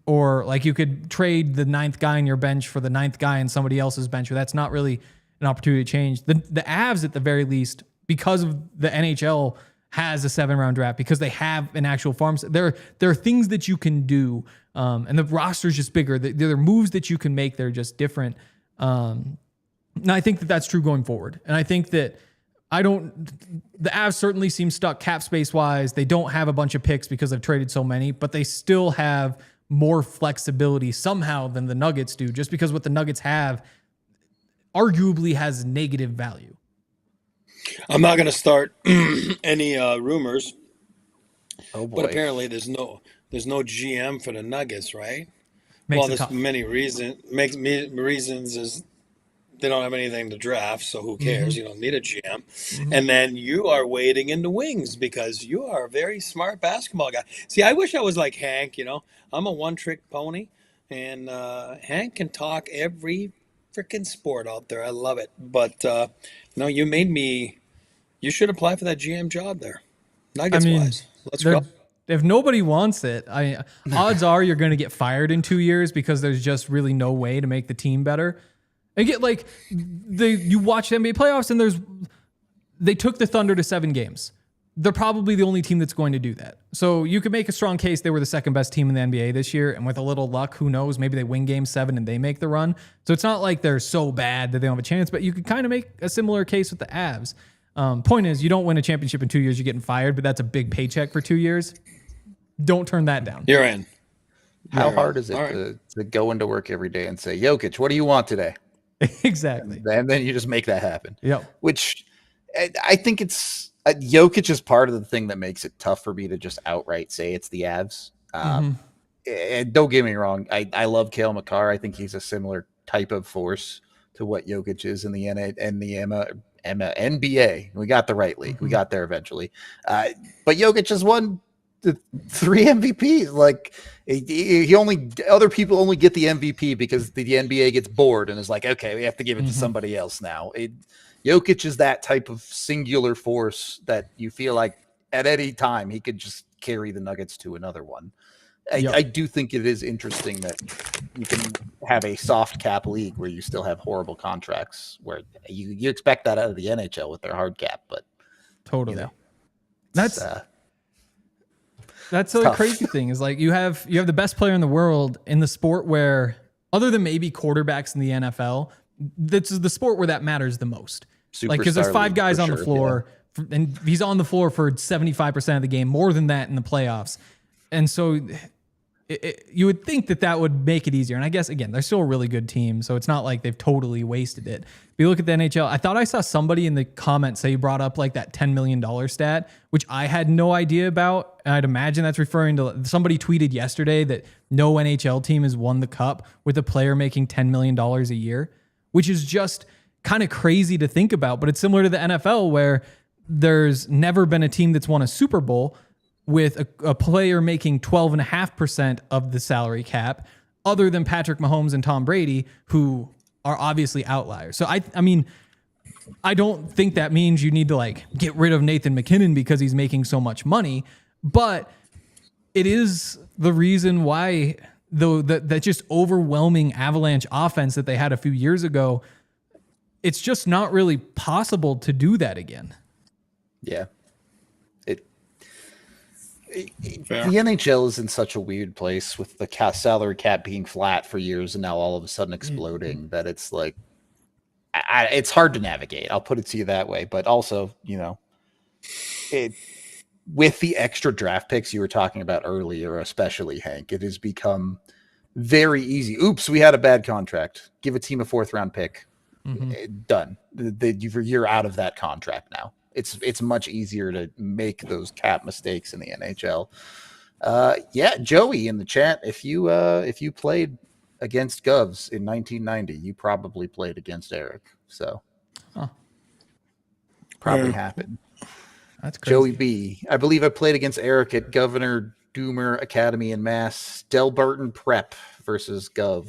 Or like you could trade the 9th guy in your bench for the 9th guy in somebody else's bench, or that's not really an opportunity to change. The Avs at the very least, because of the NHL has a 7-round draft, because they have an actual farm. There are things that you can do, and the roster is just bigger. There are moves that you can make. They're just different. And I think that that's true going forward. And I think that the Avs certainly seem stuck cap space wise. They don't have a bunch of picks because they've traded so many, but they still have more flexibility somehow than the Nuggets do, just because what the Nuggets have arguably has negative value. I'm not going to start any rumors, Oh boy. but apparently there's no GM for the Nuggets, right? Makes it There's tough. many reasons is they don't have anything to draft, so who cares? You don't need a GM. And then you are waiting in the wings because you are a very smart basketball guy. See, I wish I was like Hank, I'm a one-trick pony, and Hank can talk every freaking sport out there. I love it. But, you made me – you should apply for that GM job there. Nuggets-wise. Let's go. If nobody wants it, odds are you're going to get fired in 2 years because there's just really no way to make the team better. And get like you watch the NBA playoffs and they took the Thunder to 7 games. They're probably the only team that's going to do that. So you could make a strong case they were the second best team in the NBA this year, and with a little luck, who knows, maybe they win game 7 and they make the run. So it's not like they're so bad that they don't have a chance, but you could kind of make a similar case with the Avs. Point is, you don't win a championship in 2 years, you're getting fired, but that's a big paycheck for 2 years. Don't turn that down. You're in. How hard is it to go into work every day and say, Jokic, what do you want today? Exactly. And then you just make that happen. Yeah. Which I think it's Jokic is part of the thing that makes it tough for me to just outright say it's the Avs. And don't get me wrong. I love Cale Makar. I think he's a similar type of force to what Jokic is in the NBA. We got the right league. We got there eventually. But Jokic has won the 3 MVPs. Like other people only get the MVP because the NBA gets bored and is like, okay, we have to give it to somebody else now. Jokic is that type of singular force that you feel like at any time he could just carry the Nuggets to another one. I do think it is interesting that you can have a soft cap league where you still have horrible contracts, where you expect that out of the NHL with their hard cap, but totally. That's the crazy thing is like you have the best player in the world in the sport where, other than maybe quarterbacks in the NFL, this is the sport where that matters the most. Like, because there's 5 guys on the floor, and he's on the floor for 75% of the game, more than that in the playoffs. And so you would think that would make it easier. And I guess, again, they're still a really good team, so it's not like they've totally wasted it. If you look at the NHL, I thought I saw somebody in the comments say you brought up like that $10 million stat, which I had no idea about. And I'd imagine that's referring to, somebody tweeted yesterday that no NHL team has won the cup with a player making $10 million a year, which is just kind of crazy to think about. But it's similar to the NFL, where there's never been a team that's won a Super Bowl with a player making 12.5% of the salary cap, other than Patrick Mahomes and Tom Brady, who are obviously outliers. So I mean, I don't think that means you need to like get rid of Nathan McKinnon because he's making so much money, but it is the reason why that just overwhelming Avalanche offense that they had a few years ago, it's just not really possible to do that again. Yeah. The NHL is in such a weird place with the salary cap being flat for years and now all of a sudden exploding that it's like, it's hard to navigate. I'll put it to you that way. But also, with the extra draft picks you were talking about earlier, especially Hank, it has become very easy. Oops, we had a bad contract. Give a team a 4th round pick. Done. You're out of that contract now. It's much easier to make those cap mistakes in the NHL. Joey in the chat, if you played against Govs in 1990, you probably played against Eric. So probably happened. That's crazy. Joey B. I believe I played against Eric at Governor Doomer Academy in Mass. Delbarton Prep versus Gov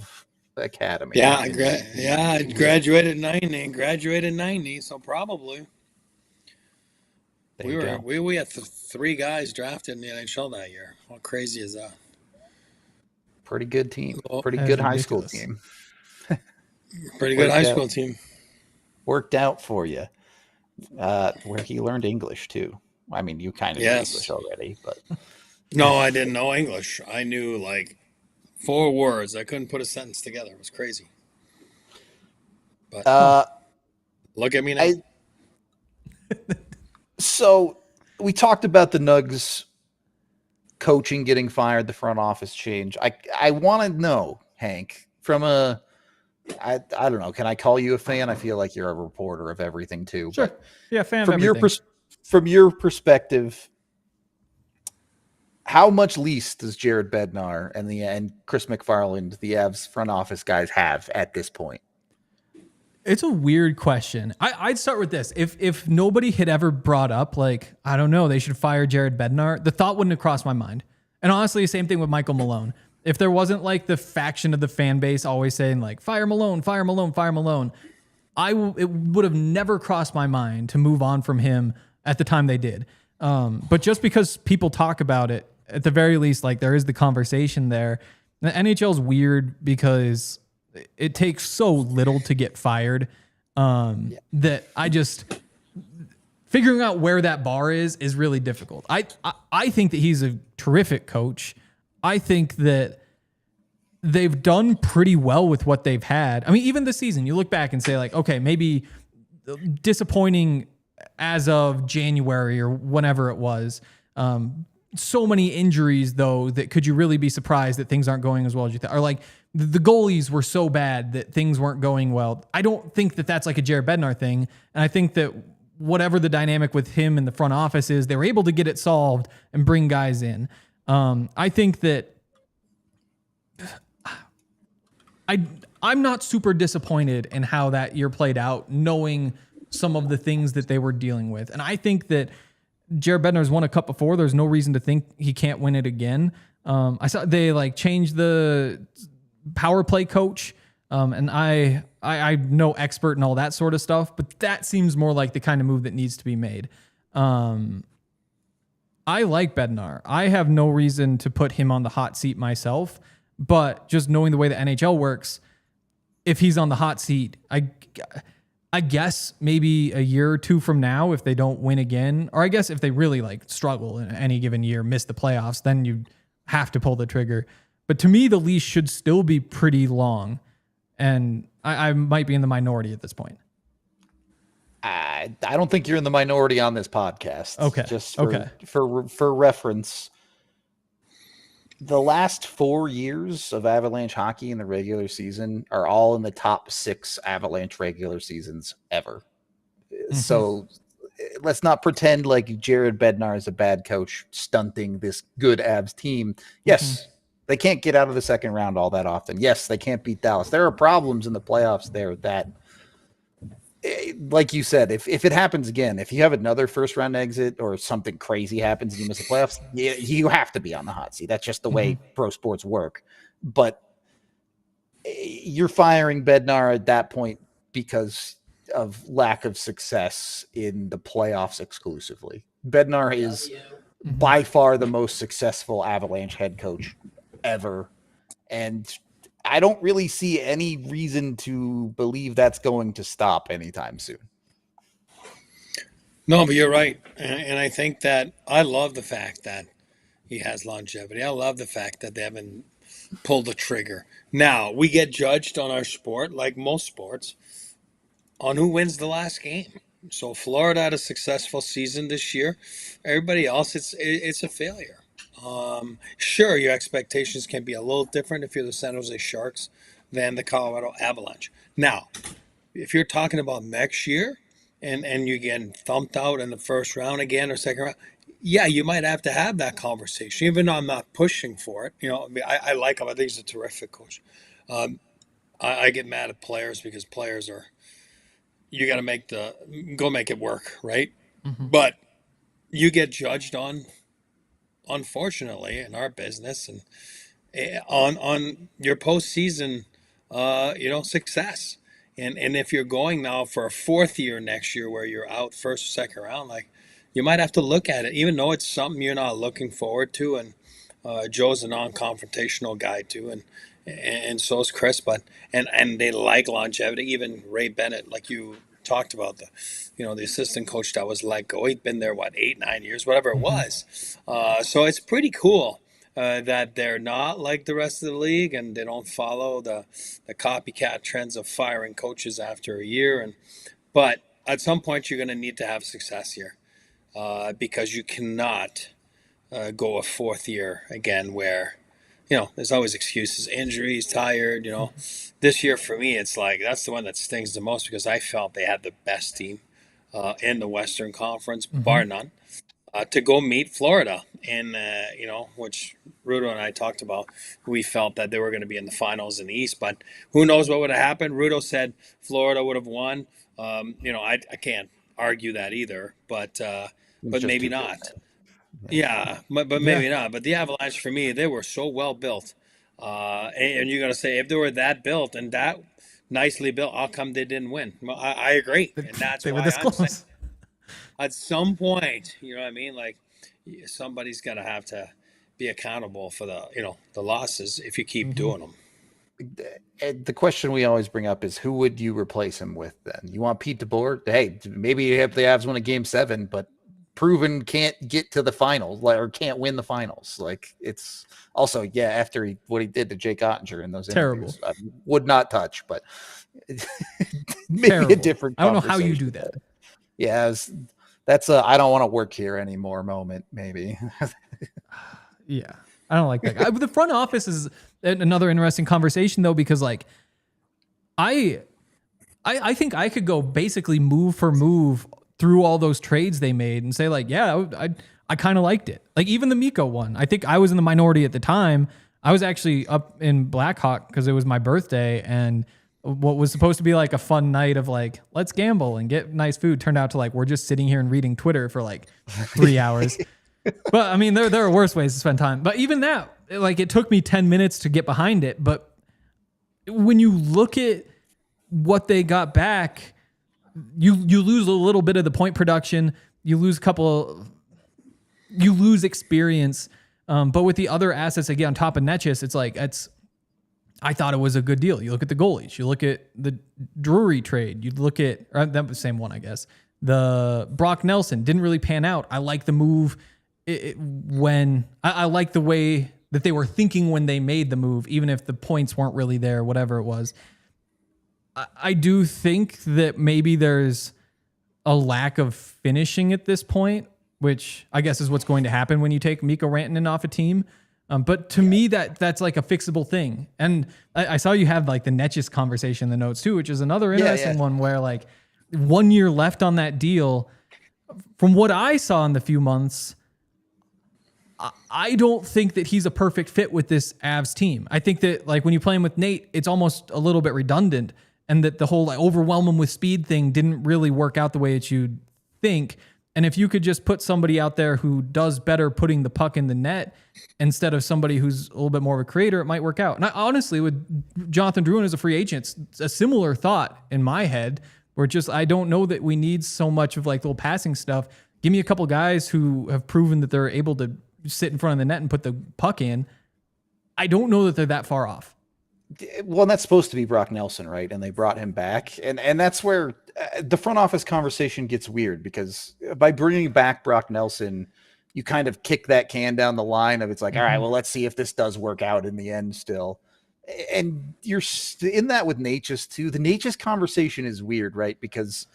Academy. Yeah, I graduated in 90. So probably. We had 3 guys drafted in the NHL that year. How crazy is that? Pretty good team. Pretty That good is high school ridiculous. team. Pretty good high school team. Worked out for you. Where he learned English too. I mean, you kind of knew English already, but no, I didn't know English. I knew like 4 words. I couldn't put a sentence together. It was crazy. But look at me now. So we talked about the Nugs coaching getting fired, the front office change. I want to know, Hank, from I don't know, can I call you a fan? I feel like you're a reporter of everything too. Sure. But yeah, fan from of everything. From your perspective, how much lease does Jared Bednar and Chris McFarland, the Avs front office guys, have at this point? It's a weird question. I'd start with this. If nobody had ever brought up, like, I don't know, they should fire Jared Bednar, the thought wouldn't have crossed my mind. And honestly, same thing with Michael Malone. If there wasn't like the faction of the fan base always saying like, fire Malone, fire Malone, fire Malone, it would have never crossed my mind to move on from him at the time they did. But just because people talk about it, at the very least, like there is the conversation there. The NHL is weird because it takes so little to get fired that I just figuring out where that bar is really difficult. I think that he's a terrific coach. I think that they've done pretty well with what they've had. I mean, even this season, you look back and say like, okay, maybe disappointing as of January or whenever it was. So many injuries though, that could you really be surprised that things aren't going as well as you thought? Or like the goalies were so bad that things weren't going well. I don't think that that's like a Jared Bednar thing. And I think that whatever the dynamic with him in the front office is, they were able to get it solved and bring guys in. I think that I'm not super disappointed in how that year played out, knowing some of the things that they were dealing with. And I think that Jared Bednar's won a cup before. There's no reason to think he can't win it again. I saw they like changed the power play coach. And I'm no expert in all that sort of stuff, but that seems more like the kind of move that needs to be made. I like Bednar. I have no reason to put him on the hot seat myself, but just knowing the way the NHL works, if he's on the hot seat, I guess maybe a year or two from now, if they don't win again, or I guess if they really like struggle in any given year, miss the playoffs, then you have to pull the trigger. But to me, the leash should still be pretty long, and I might be in the minority at this point. I don't think you're in the minority on this podcast. Okay. Just for reference, the last 4 years of Avalanche hockey in the regular season are all in the top 6 Avalanche regular seasons ever. Mm-hmm. So let's not pretend like Jared Bednar is a bad coach stunting this good Avs team. Yes, they can't get out of the second round all that often. Yes, they can't beat Dallas. There are problems in the playoffs there that, like you said, if it happens again, if you have another first round exit or something crazy happens and you miss the playoffs, you have to be on the hot seat. That's just the way pro sports work. But you're firing Bednar at that point because of lack of success in the playoffs exclusively. Bednar is by far the most successful Avalanche head coach ever. And I don't really see any reason to believe that's going to stop anytime soon. No, but you're right. And I think that I love the fact that he has longevity. I love the fact that they haven't pulled the trigger. Now, we get judged on our sport, like most sports, on who wins the last game. So Florida had a successful season this year. Everybody else, it's a failure. Sure, your expectations can be a little different if you're the San Jose Sharks than the Colorado Avalanche. Now, if you're talking about next year and you're getting thumped out in the first round again or second round, yeah, you might have to have that conversation, even though I'm not pushing for it. You know, I like him. I think he's a terrific coach. I get mad at players because players are, you got to go make it work, right? Mm-hmm. But you get judged on, unfortunately, in our business and on your postseason, success. And if you're going now for a 4th year next year where you're out first or second round, like you might have to look at it, even though it's something you're not looking forward to. And Joe's a non-confrontational guy too, and so is Chris. But and they like longevity. Even Ray Bennett, like you talked about, the assistant coach that was let go. He'd been there 8-9 years, whatever it was. So it's pretty cool that they're not like the rest of the league, and they don't follow the copycat trends of firing coaches after a year. But at some point, you're going to need to have success here. Because you cannot go a fourth year again where, there's always excuses, injuries, tired, This year for me, it's like that's the one that stings the most because I felt they had the best team in the Western Conference, bar none, to go meet Florida. And, which Rudo and I talked about, we felt that they were going to be in the finals in the East, but who knows what would have happened. Rudo said Florida would have won. I can't argue that either, but maybe not. Yeah, but maybe not. But the Avalanche, for me, they were so well built. And you're going to say, if they were that built and that nicely built, how come they didn't win? Well, I agree. And that's They why were this I'm close. saying at some point, you know what I mean? Like somebody's going to have to be accountable for the losses if you keep doing them. The question we always bring up is, who would you replace him with then? You want Pete DeBoer? Hey, maybe you have the Avs win a game 7, but proven can't get to the finals or can't win the finals. Like, it's also, after what he did to Jake Ottinger in those interviews, I would not touch, but maybe a different conversation. I don't know how you do that. Yeah, that's a I don't want to work here anymore moment, maybe. Yeah, I don't like that. The front office is another interesting conversation, though, because like I think I could go basically move for move through all those trades they made and say like, yeah, I kind of liked it. Like even the Mikko one, I think I was in the minority at the time. I was actually up in Blackhawk because it was my birthday, and what was supposed to be like a fun night of like, let's gamble and get nice food turned out to like, we're just sitting here and reading Twitter for like 3 hours. But I mean, there are worse ways to spend time. But even that, like, it took me 10 minutes to get behind it. But when you look at what they got back, you lose a little bit of the point production. You lose you lose experience. But with the other assets that get on top of Netchis, it's like, I thought it was a good deal. You look at the goalies, you look at the Drury trade, you look at, or that was the same one, I guess. The Brock Nelson didn't really pan out. I like the move I like the way that they were thinking when they made the move, even if the points weren't really there, whatever it was. I do think that maybe there's a lack of finishing at this point, which I guess is what's going to happen when you take Mikko Rantanen off a team. But to me, that's like a fixable thing. And I saw you have like the Netchis conversation in the notes too, which is another interesting one where like 1 year left on that deal. From what I saw in the few months, I don't think that he's a perfect fit with this Avs team. I think that like when you play him with Nate, it's almost a little bit redundant, and that the whole like overwhelm him with speed thing didn't really work out the way that you'd think. And if you could just put somebody out there who does better putting the puck in the net instead of somebody who's a little bit more of a creator, it might work out. And I, honestly, with Jonathan Drouin as a free agent, it's a similar thought in my head where I don't know that we need so much of like little passing stuff. Give me a couple guys who have proven that they're able to sit in front of the net and put the puck in. I don't know that they're that far off. Well, that's supposed to be Brock Nelson, right? And they brought him back. And that's where the front office conversation gets weird, because by bringing back Brock Nelson, you kind of kick that can down the line of, it's like, all right, well, let's see if this does work out in the end still. And you're in that with Natchez too. The Natchez conversation is weird, right? Because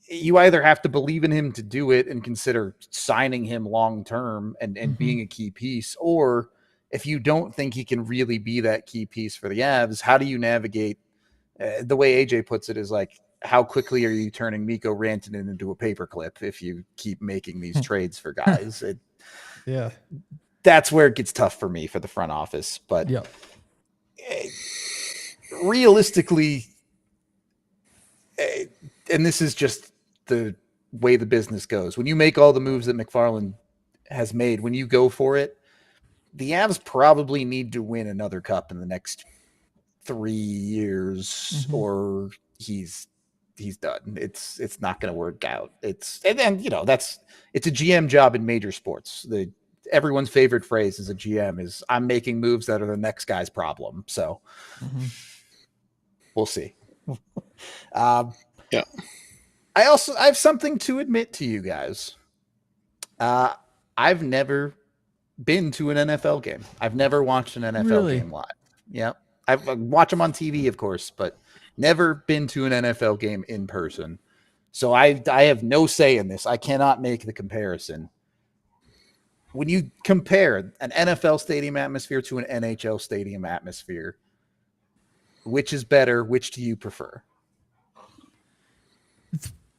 you either have to believe in him to do it and consider signing him long-term and being a key piece, or if you don't think he can really be that key piece for the Avs, how do you navigate? The way AJ puts it is like, how quickly are you turning Mikko Rantanen into a paperclip if you keep making these trades for guys? That's where it gets tough for me for the front office. But realistically, and this is just the way the business goes, when you make all the moves that McFarland has made, when you go for it, the Avs probably need to win another cup in the next 3 years, or he's he's done. It's not going to work out. And then it's a GM job in major sports. Everyone's favorite phrase as a GM is I'm making moves that are the next guy's problem. So we'll see. Yeah. I have something to admit to you guys. I've never been to an NFL game. I've never watched an NFL game live. Yeah. I've watched them on TV, of course, but never been to an NFL game in person. So I have no say in this. I cannot make the comparison. When you compare an NFL stadium atmosphere to an NHL stadium atmosphere, which is better? Which do you prefer?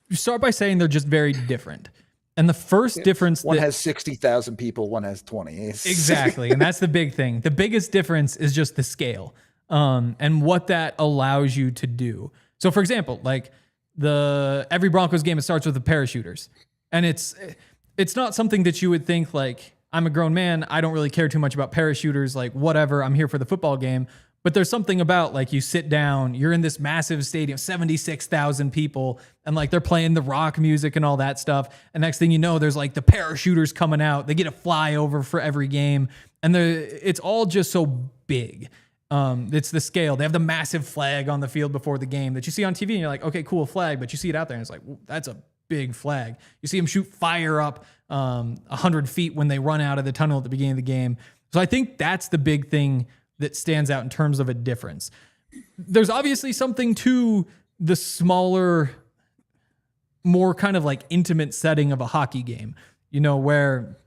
You start by saying they're just very different. And the first difference... One has 60,000 people, one has 20. Exactly, and that's the big thing. The biggest difference is just the scale and what that allows you to do. So, for example, like every Broncos game, it starts with the parachuters. And it's not something that you would think, like, I'm a grown man, I don't really care too much about parachuters, like, whatever, I'm here for the football game. But there's something about, like, you sit down, you're in this massive stadium, 76,000 people, and, like, they're playing the rock music and all that stuff. And next thing you know, there's, like, the parachuters coming out. They get a flyover for every game. And it's all just so big. It's the scale. They have the massive flag on the field before the game that you see on TV, and you're like, okay, cool flag. But you see it out there, and it's like, that's a big flag. You see them shoot fire up 100 feet when they run out of the tunnel at the beginning of the game. So I think that's the big thing that stands out in terms of a difference. There's obviously something to the smaller, more kind of like intimate setting of a hockey game, where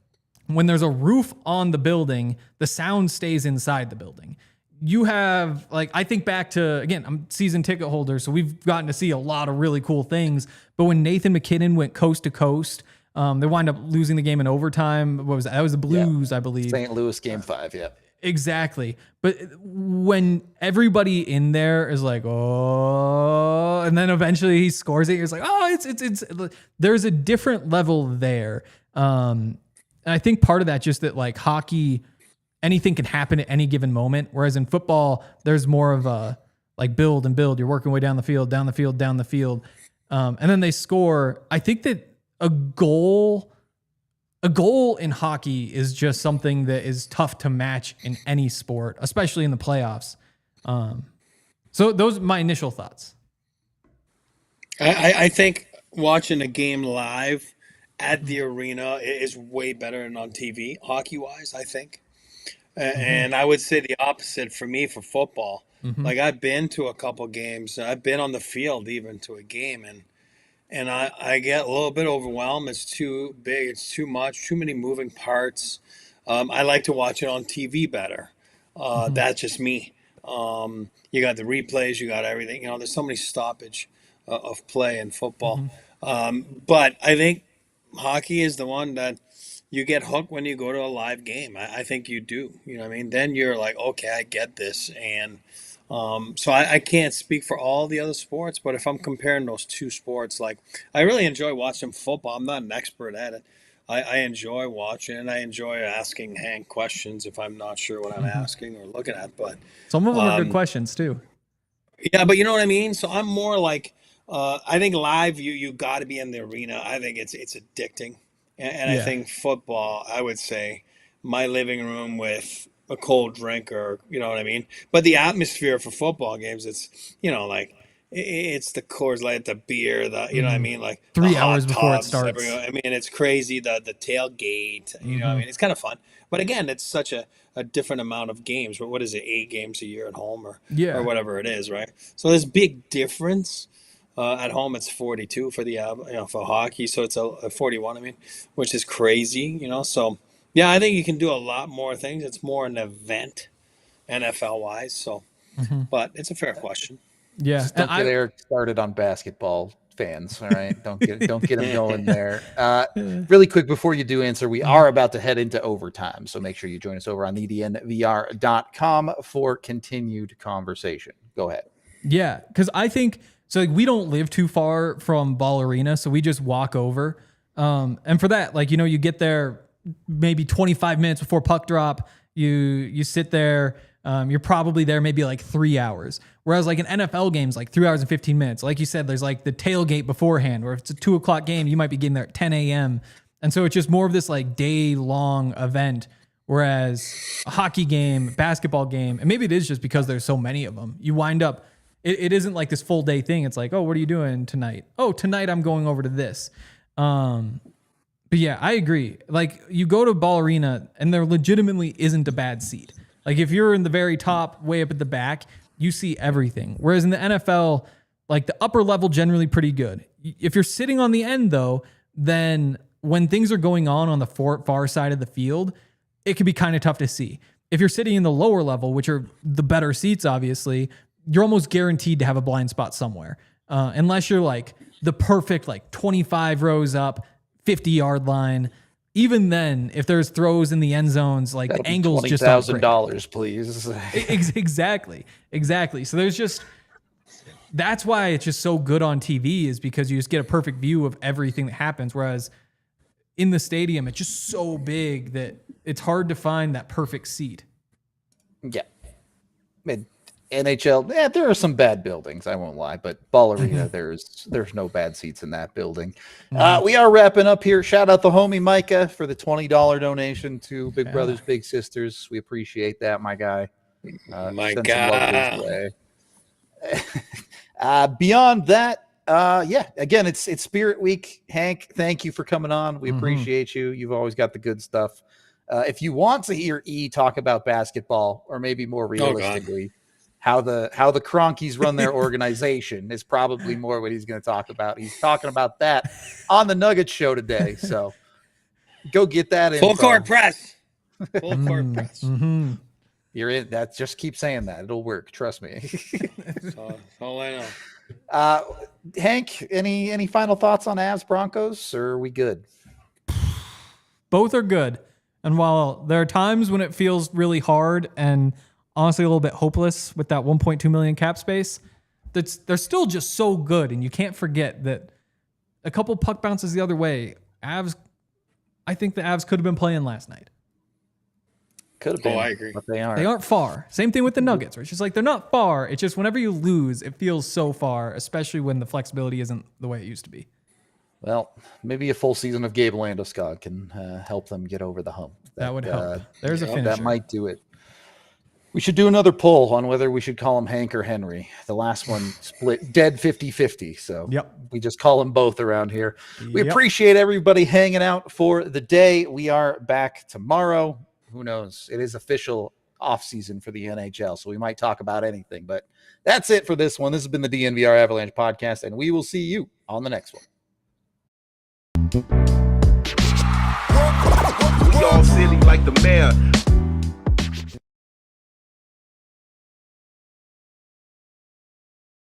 when there's a roof on the building, the sound stays inside the building. You have, like, I think back to, again, I'm season ticket holder, so we've gotten to see a lot of really cool things. But when Nathan McKinnon went coast to coast, they wind up losing the game in overtime. What was that? That was the Blues, I believe. St. Louis game 5, yeah. Exactly. But when everybody in there is like, oh, and then eventually he scores it, you're like, oh, it's there's a different level there. And I think part of that just that, like, hockey, anything can happen at any given moment. Whereas in football, there's more of a, like, build and build. You're working way down the field. And then they score. I think that a goal in hockey is just something that is tough to match in any sport, especially in the playoffs. So those are my initial thoughts. I think watching a game live at the arena is way better than on TV, hockey-wise, I think. And I would say the opposite for me for football. Like, I've been to a couple games. I've been on the field even to a game, and I get a little bit overwhelmed. It's too big. It's too much. Too many moving parts. I like to watch it on TV better. That's just me. You got the replays. You got everything. There's so many stoppage of play in football. But I think hockey is the one that you get hooked when you go to a live game. I think you do. You know what I mean? Then you're like, okay, I get this. And so I can't speak for all the other sports, but if I'm comparing those two sports, like, I really enjoy watching football. I'm not an expert at it. I enjoy watching, and I enjoy asking Hank questions if I'm not sure what I'm asking or looking at. But some of them are good questions too. Yeah, but you know what I mean? So I'm more like, I think live, you got to be in the arena. I think it's addicting. And I think football, I would say my living room with a cold drink, or, you know what I mean? But the atmosphere for football games, it's, like, it's the Coors Light, the beer, you know what I mean? Like 3 hours before it starts. I mean, it's crazy, the tailgate, you know what I mean? It's kind of fun. But again, it's such a different amount of games. What is it, 8 games a year at home or whatever it is, right? So there's big difference. At home, it's 42 for the for hockey, so it's a 41. I mean, which is crazy, So yeah, I think you can do a lot more things. It's more an event, NFL wise. So, but it's a fair question. Yeah, just don't get Eric started on basketball fans. All right, don't get him going there. Really quick before you do answer, we are about to head into overtime, so make sure you join us over on DNVR.com for continued conversation. Go ahead. Yeah, because I think. So, like, we don't live too far from Ball Arena, so we just walk over. And for that, like, you get there maybe 25 minutes before puck drop. You sit there. You're probably there maybe like 3 hours. Whereas like in NFL games, like 3 hours and 15 minutes, like you said, there's like the tailgate beforehand, where if it's a 2 o'clock game, you might be getting there at 10 a.m. And so it's just more of this like day long event. Whereas a hockey game, basketball game, and maybe it is just because there's so many of them, you wind up, it isn't like this full day thing. It's like, oh, what are you doing tonight? Oh, tonight I'm going over to this. But yeah, I agree. Like you go to Ball Arena and there legitimately isn't a bad seat. Like if you're in the very top, way up at the back, you see everything. Whereas in the NFL, like the upper level generally pretty good. If you're sitting on the end though, then when things are going on the far side of the field, it can be kind of tough to see. If you're sitting in the lower level, which are the better seats, obviously, you're almost guaranteed to have a blind spot somewhere. Unless you're like the perfect, like 25 rows up, 50-yard line. Even then, if there's throws in the end zones, like the angles just aren't great. $20,000, please. Exactly. So there's just, that's why it's just so good on TV, is because you just get a perfect view of everything that happens. Whereas in the stadium, it's just so big that it's hard to find that perfect seat. Yeah. NHL, there are some bad buildings, I won't lie, but Ball Arena, there's no bad seats in that building. We are wrapping up here. Shout out the homie Micah for the $20 donation to Big Brothers Big Sisters. We appreciate that, my guy. My God. Beyond that, again, it's Spirit Week. Hank, thank you for coming on. We appreciate you. You've always got the good stuff. If you want to hear E talk about basketball, or maybe more realistically, how the Cronkies run their organization is probably more what he's going to talk about. He's talking about that on the Nuggets show today. So go get that in. Full court press. Full court press. You're in that. Just keep saying that. It'll work. Trust me. That's all I know. Hank, any final thoughts on Avs Broncos, or are we good? Both are good. And while there are times when it feels really hard and honestly a little bit hopeless with that 1.2 million cap space, they're still just so good. And you can't forget that a couple puck bounces the other way, I think the Avs could have been playing last night. Could have been. I agree. But they aren't. They aren't far. Same thing with the Nuggets, right? It's just like they're not far. It's just whenever you lose, it feels so far, especially when the flexibility isn't the way it used to be. Well, maybe a full season of Gabe Landeskog can help them get over the hump. That would help. There's a finisher. That might do it. We should do another poll on whether we should call him Hank or Henry. The last one split dead 50-50. So we just call them both around here. We appreciate everybody hanging out for the day. We are back tomorrow. Who knows? It is official off season for the NHL, so we might talk about anything. But that's it for this one. This has been the DNVR Avalanche podcast, and we will see you on the next one. We all silly like the mayor.